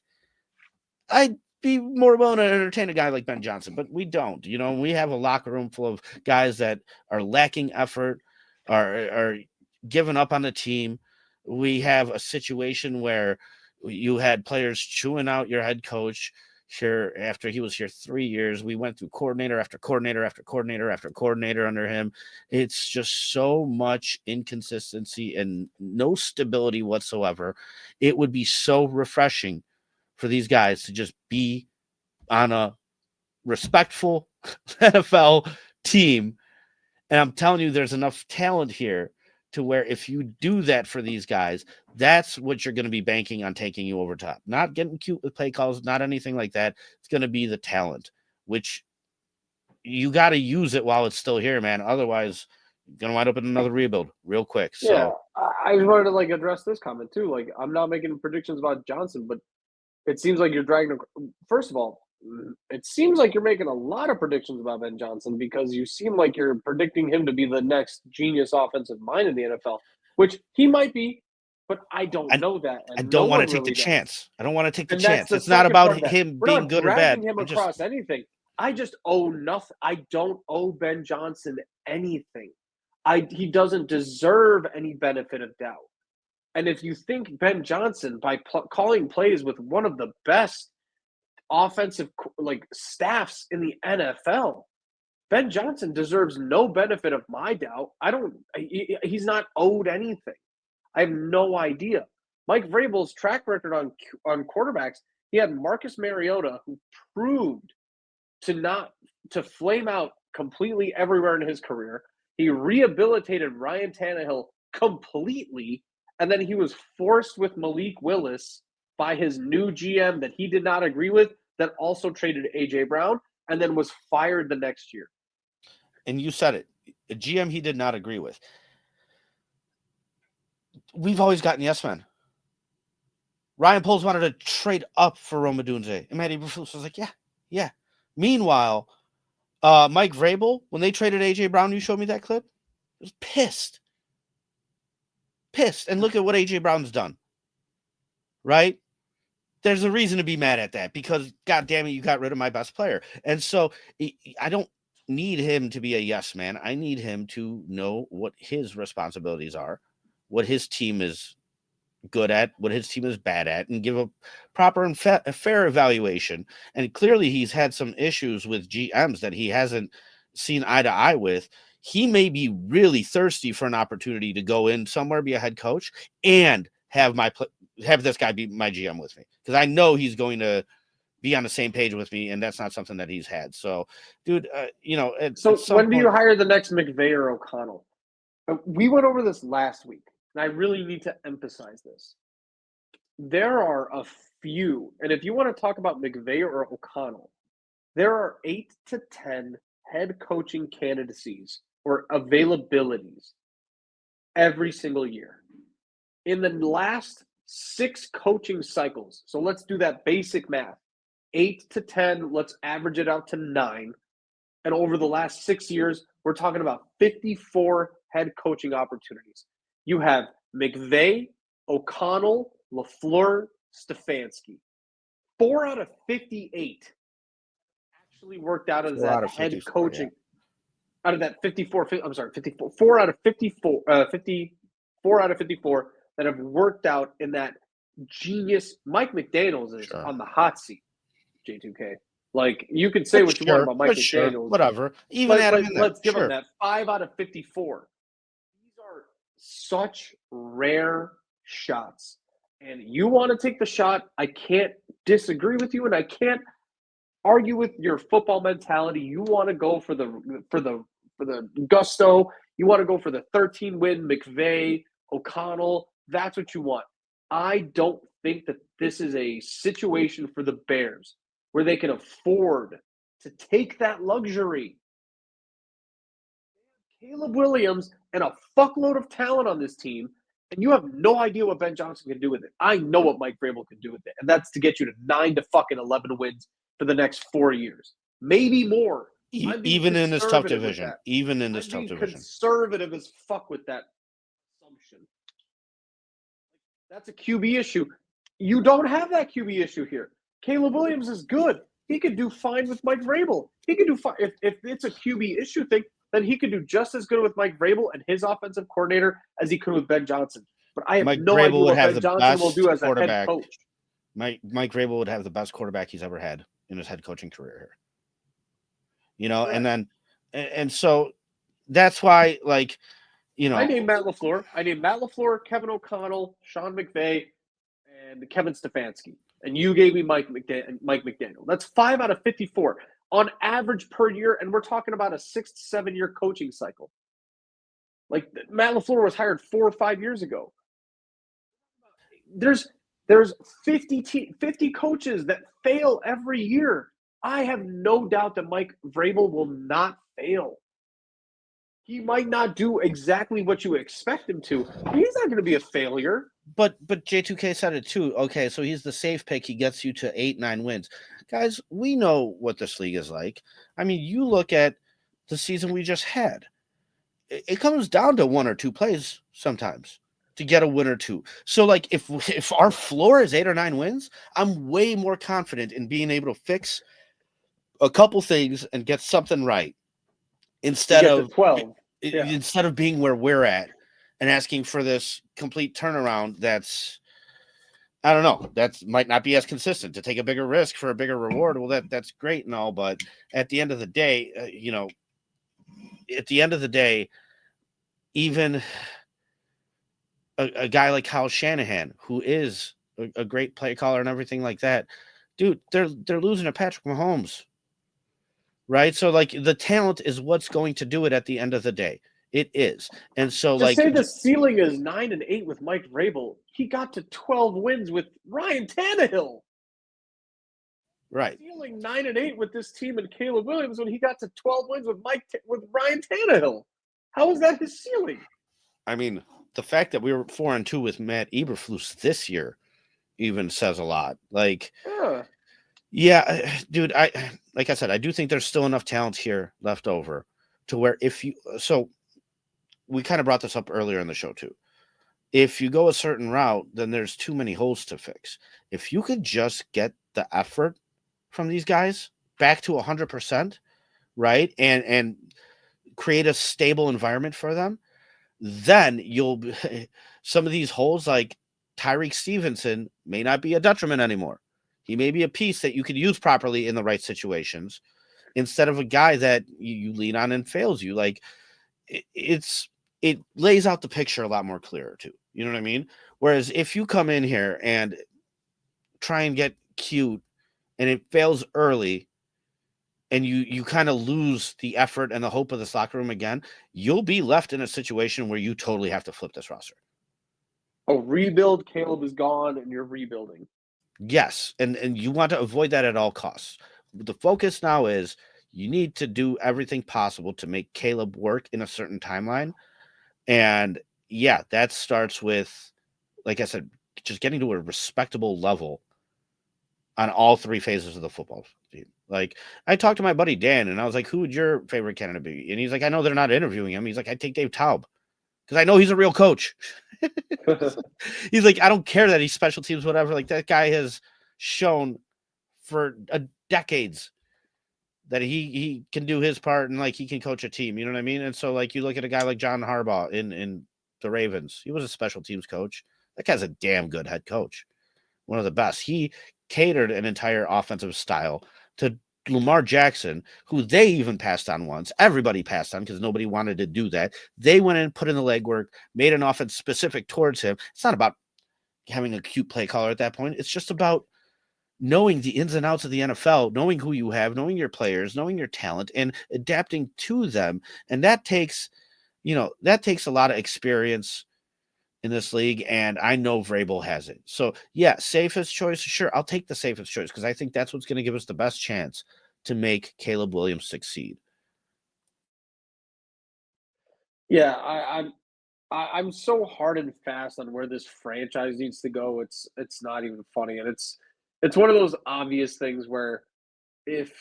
I'd be more willing to entertain a guy like Ben Johnson, but we don't. You know, we have a locker room full of guys that are lacking effort, are giving up on the team. We have a situation where you had players chewing out your head coach here after he was here 3 years. We went through coordinator after coordinator after coordinator after coordinator under him. It's just so much inconsistency and no stability whatsoever. It would be so refreshing for these guys to just be on a respectful NFL team. And I'm telling you, there's enough talent here to where if you do that for these guys, that's what you're going to be banking on taking you over top. Not getting cute with play calls, not anything like that. It's going to be the talent, which you got to use it while it's still here, man. Otherwise, you're going to wind up in another rebuild real quick. So. Yeah, I just wanted to, like, address this comment too. Like, I'm not making predictions about Johnson, but it seems like you're dragging. First of all, it seems like you're making a lot of predictions about Ben Johnson because you seem like you're predicting him to be the next genius offensive mind in the NFL, which he might be, but I don't know that. And I don't want to take the chance. I don't want to take the chance. It's not about him being good or bad. Him across anything. I just owe nothing. I don't owe Ben Johnson anything. He doesn't deserve any benefit of doubt. And if you think Ben Johnson, by calling plays with one of the best offensive staffs in the NFL, Ben Johnson deserves no benefit of my doubt. He's not owed anything. I have no idea. Mike Vrabel's track record on quarterbacks, he had Marcus Mariota, who proved to flame out completely everywhere in his career. He rehabilitated Ryan Tannehill completely, and then he was forced with Malik Willis by his new GM that he did not agree with, that also traded A.J. Brown, and then was fired the next year. And you said it. A GM he did not agree with. We've always gotten yes men. Ryan Poles wanted to trade up for Rome Odunze, and Matt Eberflus was like, yeah. Meanwhile, Mike Vrabel, when they traded A.J. Brown, you showed me that clip, was pissed. And look at what A.J. Brown's done. Right? There's a reason to be mad at that, because, God damn it, you got rid of my best player. And so I don't need him to be a yes man. I need him to know what his responsibilities are, what his team is good at, what his team is bad at, and give a proper and fair evaluation. And clearly he's had some issues with GMs that he hasn't seen eye to eye with. He may be really thirsty for an opportunity to go in somewhere, be a head coach, and have this guy be my GM with me, because I know he's going to be on the same page with me, and that's not something that he's had. So, dude, so when do you hire the next McVay or O'Connell? We went over this last week, and I really need to emphasize this. There are a few, and if you want to talk about McVay or O'Connell, there are 8 to 10 head coaching candidacies or availabilities every single year. In the last 6 coaching cycles, so let's do that basic math, 8 to 10, let's average it out to 9. And over the last 6 years, we're talking about 54 head coaching opportunities. You have McVay, O'Connell, LaFleur, Stefanski. 4 out of 58 actually worked out as that head coaching. Out of that 54, 4 out of 54, 54 out of 54 that have worked out in that genius. Mike McDaniels is on the hot seat, J2K. Like, you can say what you want about Mike McDaniels. Whatever. Let's give him that. 5 out of 54. These are such rare shots. And you want to take the shot. I can't disagree with you, and I can't argue with your football mentality. You want to go for the gusto. You want to go for the 13-win McVay, O'Connell. That's what you want. I don't think that this is a situation for the Bears where they can afford to take that luxury. Caleb Williams and a fuckload of talent on this team, and you have no idea what Ben Johnson can do with it. I know what Mike Vrabel can do with it, and that's to get you to 9 to fucking 11 wins for the next 4 years, maybe more. Even in this tough division. Even in this tough division. Conservative as fuck with that assumption. That's a QB issue. You don't have that QB issue here. Caleb Williams is good. He could do fine with Mike Vrabel. He could do fine. If it's a QB issue thing, then he could do just as good with Mike Vrabel and his offensive coordinator as he could with Ben Johnson. But I have no idea what Ben Johnson will do as a head coach. Mike Vrabel would have the best quarterback he's ever had in his head coaching career here. You know, Correct. and so that's why, like, you know, I named Matt LaFleur, Kevin O'Connell, Sean McVay, and Kevin Stefanski. And you gave me Mike McDaniel. That's 5 out of 54 on average per year, and we're talking about a 6 to 7 year coaching cycle. Like, Matt LaFleur was hired 4 or 5 years ago. There's 50 coaches that fail every year. I have no doubt that Mike Vrabel will not fail. He might not do exactly what you expect him to, but he's not going to be a failure. But J2K said it too. Okay, so he's the safe pick. He gets you to 8-9 wins. Guys, we know what this league is like. I mean, you look at the season we just had. It comes down to 1 or 2 plays sometimes to get a win or 2. So, like, if our floor is 8 or 9 wins, I'm way more confident in being able to fix a couple things and get something right You get to 12. Yeah. instead of being where we're at and asking for this complete turnaround that's, I don't know, that might not be as consistent. To take a bigger risk for a bigger reward, well, that's great and all, but at the end of the day, even a guy like Kyle Shanahan, who is a great play caller and everything like that, dude, they're losing to Patrick Mahomes, right? So like the talent is what's going to do it at the end of the day. It is. And so To like say the ceiling is 9-8 with Mike Vrabel, he got to 12 wins with Ryan Tannehill. right. Ceiling 9-8 with this team and Caleb Williams when he got to 12 wins with Ryan Tannehill. How is that his ceiling? I mean, the fact that we were 4-2 with Matt Eberflus this year even says a lot. Like, yeah, dude, like I said, I do think there's still enough talent here left over to where so we kind of brought this up earlier in the show too. If you go a certain route, then there's too many holes to fix. If you could just get the effort from these guys back to 100%, right, and create a stable environment for them, then you'll some of these holes like Tyreek Stevenson may not be a detriment anymore. He may be a piece that you could use properly in the right situations instead of a guy that you lean on and fails you. Like it lays out the picture a lot more clearer too. You know what I mean? Whereas if you come in here and try and get cute and it fails early and you kind of lose the effort and the hope of this locker room again, you'll be left in a situation where you totally have to flip this roster. Oh, rebuild, Caleb is gone, and you're rebuilding. Yes, and you want to avoid that at all costs. The focus now is you need to do everything possible to make Caleb work in a certain timeline. And yeah, that starts with, like I said, just getting to a respectable level on all three phases of the football team. Like, I talked to my buddy Dan, and I was like, who would your favorite candidate be? And he's like, I know they're not interviewing him. He's like, I'd take Dave Taub because I know he's a real coach. He's like, I don't care that he's special teams, whatever. Like, that guy has shown for decades that he can do his part and like he can coach a team. You know what I mean? And so like you look at a guy like John Harbaugh in the Ravens. He was a special teams coach. That guy's a damn good head coach. One of the best. He catered an entire offensive style to Lamar Jackson, who they even passed on once. Everybody passed on because nobody wanted to do that. They went in, put in the legwork, made an offense specific towards him. It's not about having a cute play caller at that point. It's just about knowing the ins and outs of the NFL, knowing who you have, knowing your players, knowing your talent, and adapting to them. And that takes a lot of experience in this league, and I know Vrabel has it. So, yeah, safest choice. Sure, I'll take the safest choice because I think that's what's going to give us the best chance to make Caleb Williams succeed. Yeah, I'm so hard and fast on where this franchise needs to go. It's not even funny, and it's one of those obvious things where if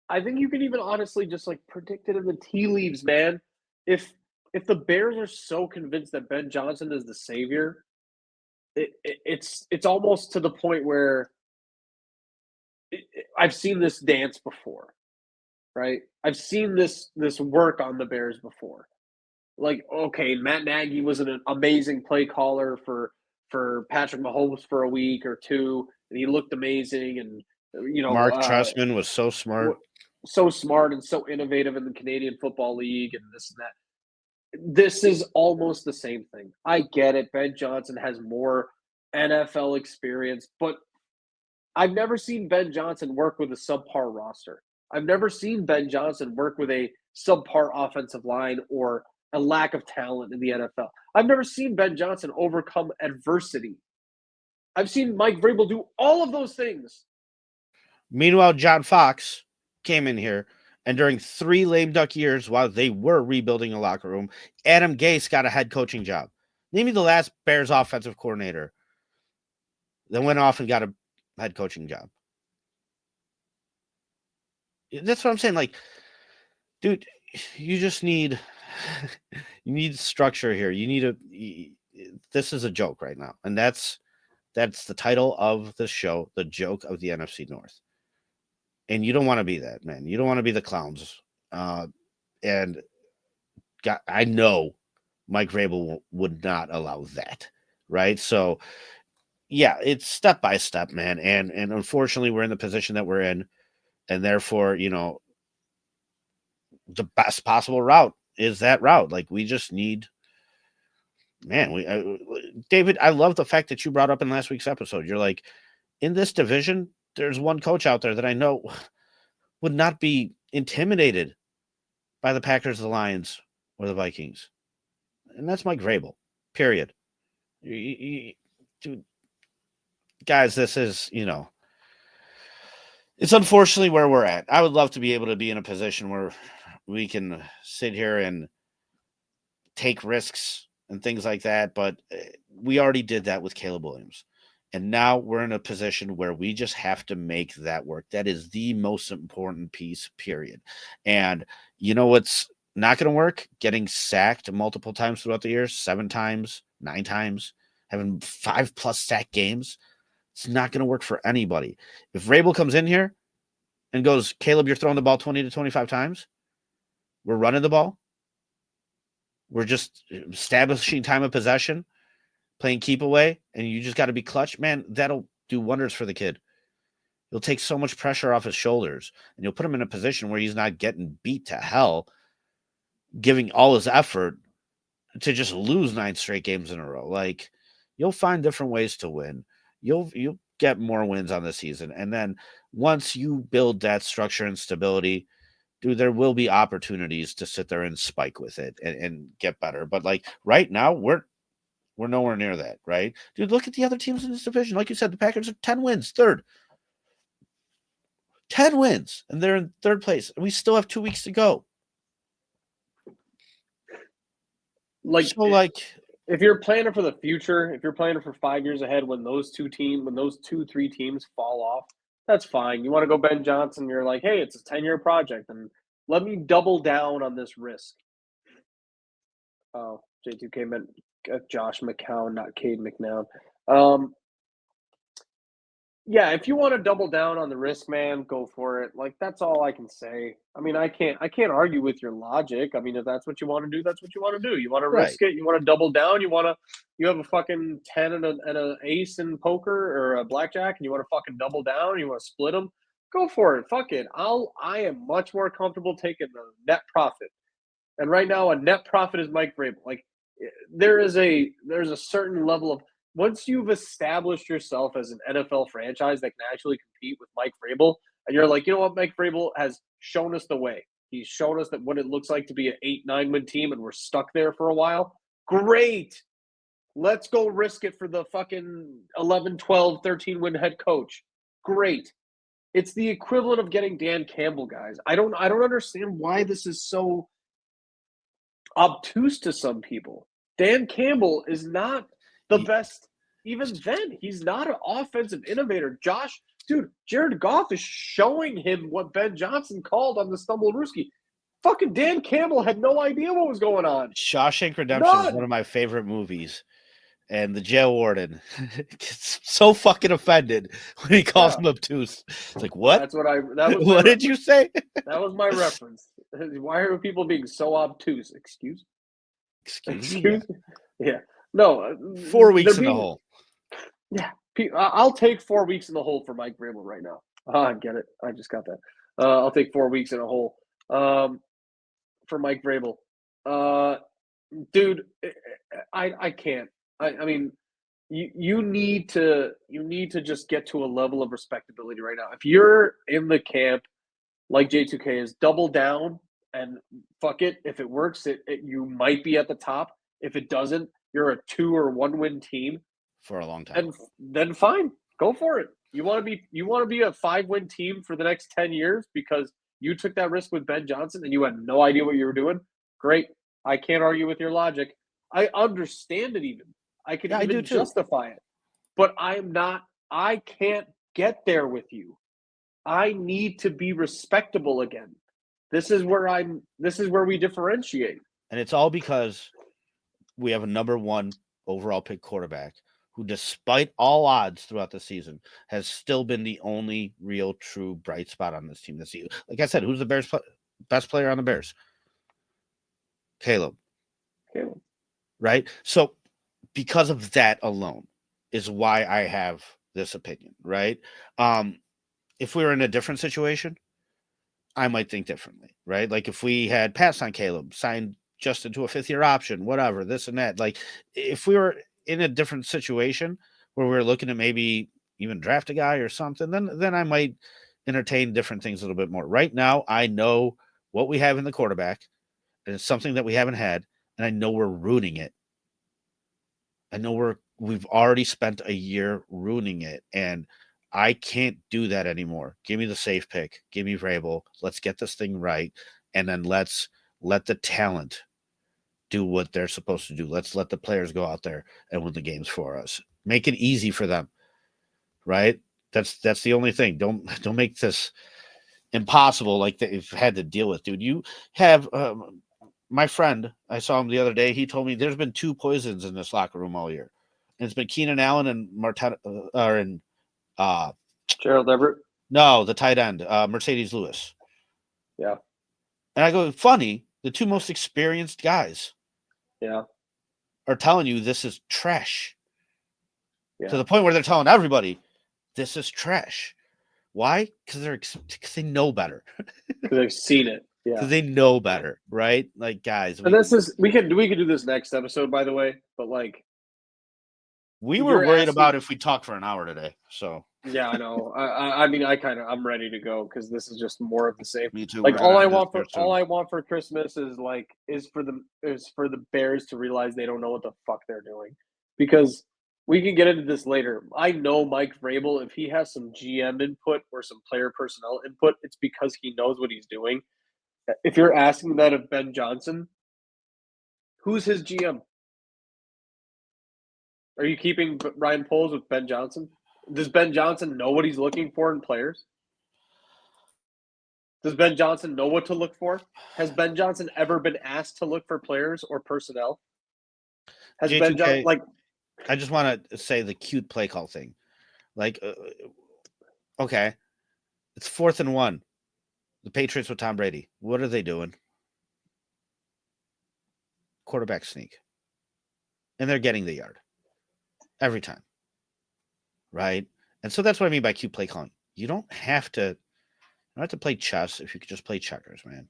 I think you can even honestly just like predict it in the tea leaves, man. If the Bears are so convinced that Ben Johnson is the savior, it's almost to the point where I've seen this dance before, right? I've seen this work on the Bears before. Like, okay, Matt Nagy was an amazing play caller for Patrick Mahomes for a week or two, and he looked amazing. And Mark Trestman was so smart, and so innovative in the Canadian Football League, and this and that. This is almost the same thing. I get it. Ben Johnson has more NFL experience, but I've never seen Ben Johnson work with a subpar roster. I've never seen Ben Johnson work with a subpar offensive line or a lack of talent in the NFL. I've never seen Ben Johnson overcome adversity. I've seen Mike Vrabel do all of those things. Meanwhile, John Fox came in here, and during 3 lame duck years while they were rebuilding a locker room, Adam Gase got a head coaching job. Name me the last Bears offensive coordinator that went off and got a head coaching job. That's what I'm saying. Like, dude, you just need structure here. This is a joke right now. And that's the title of the show, The Joke of the NFC North. And you don't want to be that, man. You don't want to be the clowns. And I know Mike Vrabel would not allow that, right? So, yeah, it's step by step, man. And unfortunately, we're in the position that we're in, and therefore, the best possible route is that route. Like, we just need, man. David, I love the fact that you brought up in last week's episode. You're like, in this division, there's one coach out there that I know would not be intimidated by the Packers, the Lions, or the Vikings, and that's Mike Vrabel. Period. Dude, guys, this is, it's unfortunately where we're at. I would love to be able to be in a position where we can sit here and take risks and things like that, but we already did that with Caleb Williams. And now we're in a position where we just have to make that work. That is the most important piece, period. And you know what's not going to work? Getting sacked multiple times throughout the year, 7 times, 9 times, having 5+ sack games. It's not going to work for anybody. If Vrabel comes in here and goes, Caleb, you're throwing the ball 20 to 25 times, we're running the ball, we're just establishing time of possession, playing keep away, and you just got to be clutch, man, that'll do wonders for the kid. You'll take so much pressure off his shoulders, and you'll put him in a position where he's not getting beat to hell, giving all his effort to just lose 9 straight games in a row. Like, you'll find different ways to win. You'll get more wins on the season. And then once you build that structure and stability, dude, there will be opportunities to sit there and spike with it and get better. But like right now, we're nowhere near that, right? Dude, look at the other teams in this division. Like you said, the Packers are 10 wins, third. 10 wins, and they're in third place. And we still have 2 weeks to go. If you're planning for the future, if you're planning for 5 years ahead, when those 2-3 teams fall off, that's fine. You want to go Ben Johnson, you're like, hey, it's a 10-year project, and let me double down on this risk. Oh, J2K meant Josh McCown, not Cade McNown. Yeah, if you want to double down on the risk, man, go for it. Like, that's all I can say. I mean, I can't argue with your logic. I mean, if that's what you want to do, that's what you want to do. You want to risk it. You want to double down. You have a fucking 10 and a ace in poker or a blackjack, and you want to fucking double down. You want to split them. Go for it. Fuck it. I am much more comfortable taking the net profit. And right now, a net profit is Mike Vrabel. Like, there's a certain level of, once you've established yourself as an NFL franchise that can actually compete with Mike Vrabel, and you're like, you know what, Mike Vrabel has shown us the way. He's shown us that what it looks like to be an 8-9 win team, and we're stuck there for a while. Great. Let's go risk it for the fucking 11, 12, 13 win head coach. Great. It's the equivalent of getting Dan Campbell, guys. I don't understand why this is so obtuse to some people. Dan Campbell is not the best. Even then, he's not an offensive innovator. Jared Goff is showing him what Ben Johnson called on the Stumblerooski. Fucking Dan Campbell had no idea what was going on. Shawshank Redemption is one of my favorite movies. And the jail warden gets so fucking offended when he calls him obtuse. It's like, what? What did you say? That was my reference. Why are people being so obtuse? Excuse me? Yeah. No. 4 weeks in the hole. Yeah. I'll take 4 weeks in the hole for Mike Vrabel right now. I get it. I just got that. I'll take 4 weeks in a hole for Mike Vrabel. Dude, I can't. I mean, you need to just get to a level of respectability right now. If you're in the camp like J2K is, double down and fuck it. If it works, you might be at the top. If it doesn't, you're a 2 or 1 win team for a long time. And then fine, go for it. You want to be a 5-win team for the next 10 years because you took that risk with Ben Johnson and you had no idea what you were doing. Great. I can't argue with your logic. I understand it even. I can even justify it. But I can't get there with you. I need to be respectable again. This is where we differentiate. And it's all because we have a number 1 overall pick quarterback who, despite all odds throughout the season, has still been the only real, true bright spot on this team this year. Like I said, who's the Bears' best player on the Bears? Caleb. Right? So because of that alone is why I have this opinion, right? If we were in a different situation, I might think differently, right? Like if we had passed on Caleb, signed Justin to a 5th-year option, whatever, this and that. Like if we were in a different situation where we were looking to maybe even draft a guy or something, then I might entertain different things a little bit more. Right now, I know what we have in the quarterback, and it's something that we haven't had, and I know we're ruining it. I know we've already spent a year ruining it, and I can't do that anymore. Give me the safe pick. Give me Vrabel. Let's get this thing right, and then let's let the talent do what they're supposed to do. Let's let the players go out there and win the games for us. Make it easy for them, right? That's the only thing. Don't make this impossible like they've had to deal with, dude. You have my friend, I saw him the other day. He told me there's been 2 poisons in this locker room all year. And it's been Keenan Allen and Gerald Everett. No, the tight end, Mercedes Lewis. Yeah. And I go, funny, the 2 most experienced guys are telling you this is trash. Yeah. To the point where they're telling everybody this is trash. Why? Because they know better. Because they've seen it. Yeah. Because they know better, right? Like, guys. And we could do this next episode, by the way. But like, we were worried about if we talked for an hour today. So yeah, I know. I mean, I'm ready to go because this is just more of the same. Me too. Like all I want for Christmas is for the Bears to realize they don't know what the fuck they're doing, because we can get into this later. I know Mike Vrabel, if he has some GM input or some player personnel input, it's because he knows what he's doing. If you're asking that of Ben Johnson, who's his GM? Are you keeping Ryan Poles with Ben Johnson? Does Ben Johnson know what he's looking for in players? Does Ben Johnson know what to look for? Has Ben Johnson ever been asked to look for players or personnel? Has J2K, Ben Johnson I just want to say the cute play call thing. Like, okay, it's 4th and 1. The Patriots with Tom Brady. What are they doing? Quarterback sneak. And they're getting the yard every time. Right? And so that's what I mean by cute play calling. You don't have to play chess if you could just play checkers, man.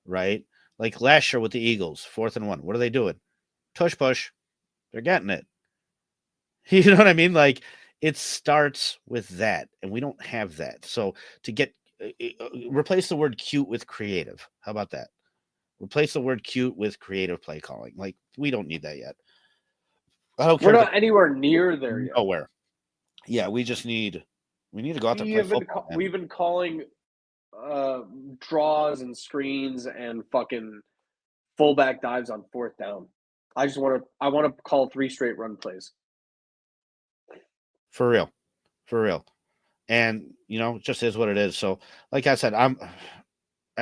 Right? Like last year with the Eagles, 4th and 1. What are they doing? Tush push. They're getting it. You know what I mean? Like, it starts with that, and we don't have that. So to get replace the word cute with creative. How about that? Replace the word cute with creative play calling. Like, we don't need that yet. I don't care. We're not anywhere near there yet. Nowhere. Yeah, we just need to go out there and play football. We've been calling draws and screens and fucking fullback dives on 4th down. I want to call 3 straight run plays. For real. And, it just is what it is. So, like I said, I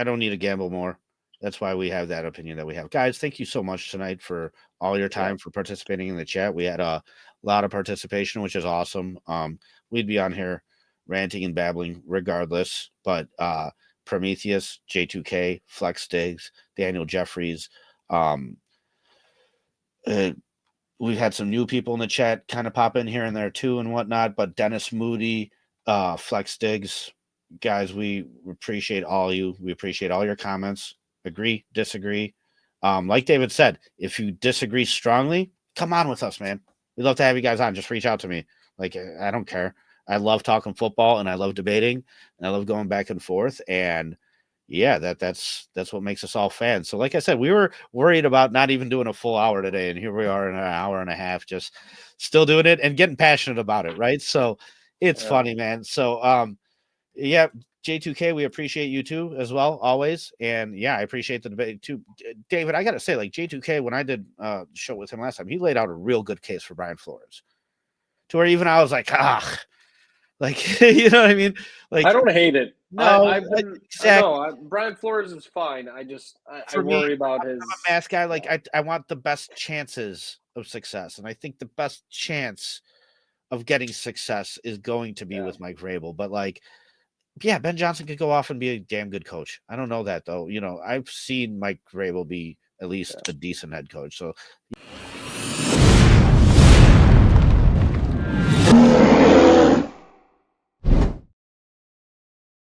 don't need to gamble more. That's why we have that opinion that we have. Guys, thank you so much tonight for all your time, for participating in the chat. We had a lot of participation, which is awesome. We'd be on here ranting and babbling regardless. But Prometheus, J2K, Flex Diggs, Daniel Jeffries, we've had some new people in the chat kind of pop in here and there too and whatnot, but Dennis Moody, Flex Diggs, guys, we appreciate all you. We appreciate all your comments. Agree, disagree. Like David said, if you disagree strongly, come on with us, man. We'd love to have you guys on. Just reach out to me. Like, I don't care. I love talking football and I love debating and I love going back and forth. And yeah, that's what makes us all fans. So like I said, we were worried about not even doing a full hour today. And here we are in an hour and a half, just still doing it and getting passionate about it. Right. So it's funny, man. So, yeah, J2K, we appreciate you too as well, always. And yeah, I appreciate the debate too. David, I got to say, like J2K, when I did the show with him last time, he laid out a real good case for Brian Flores to where even I was like, Like, you know what I mean? Like, I don't hate it. no, I've been exactly. no. Brian Flores is fine. I For me, worry about I'm his a mass guy. Like, I want the best chances of success, and I think the best chance of getting success is going to be with Mike Vrabel. But like, yeah, Ben Johnson could go off and be a damn good coach. I don't know that though. You know, I've seen Mike Vrabel be at least a decent head coach. So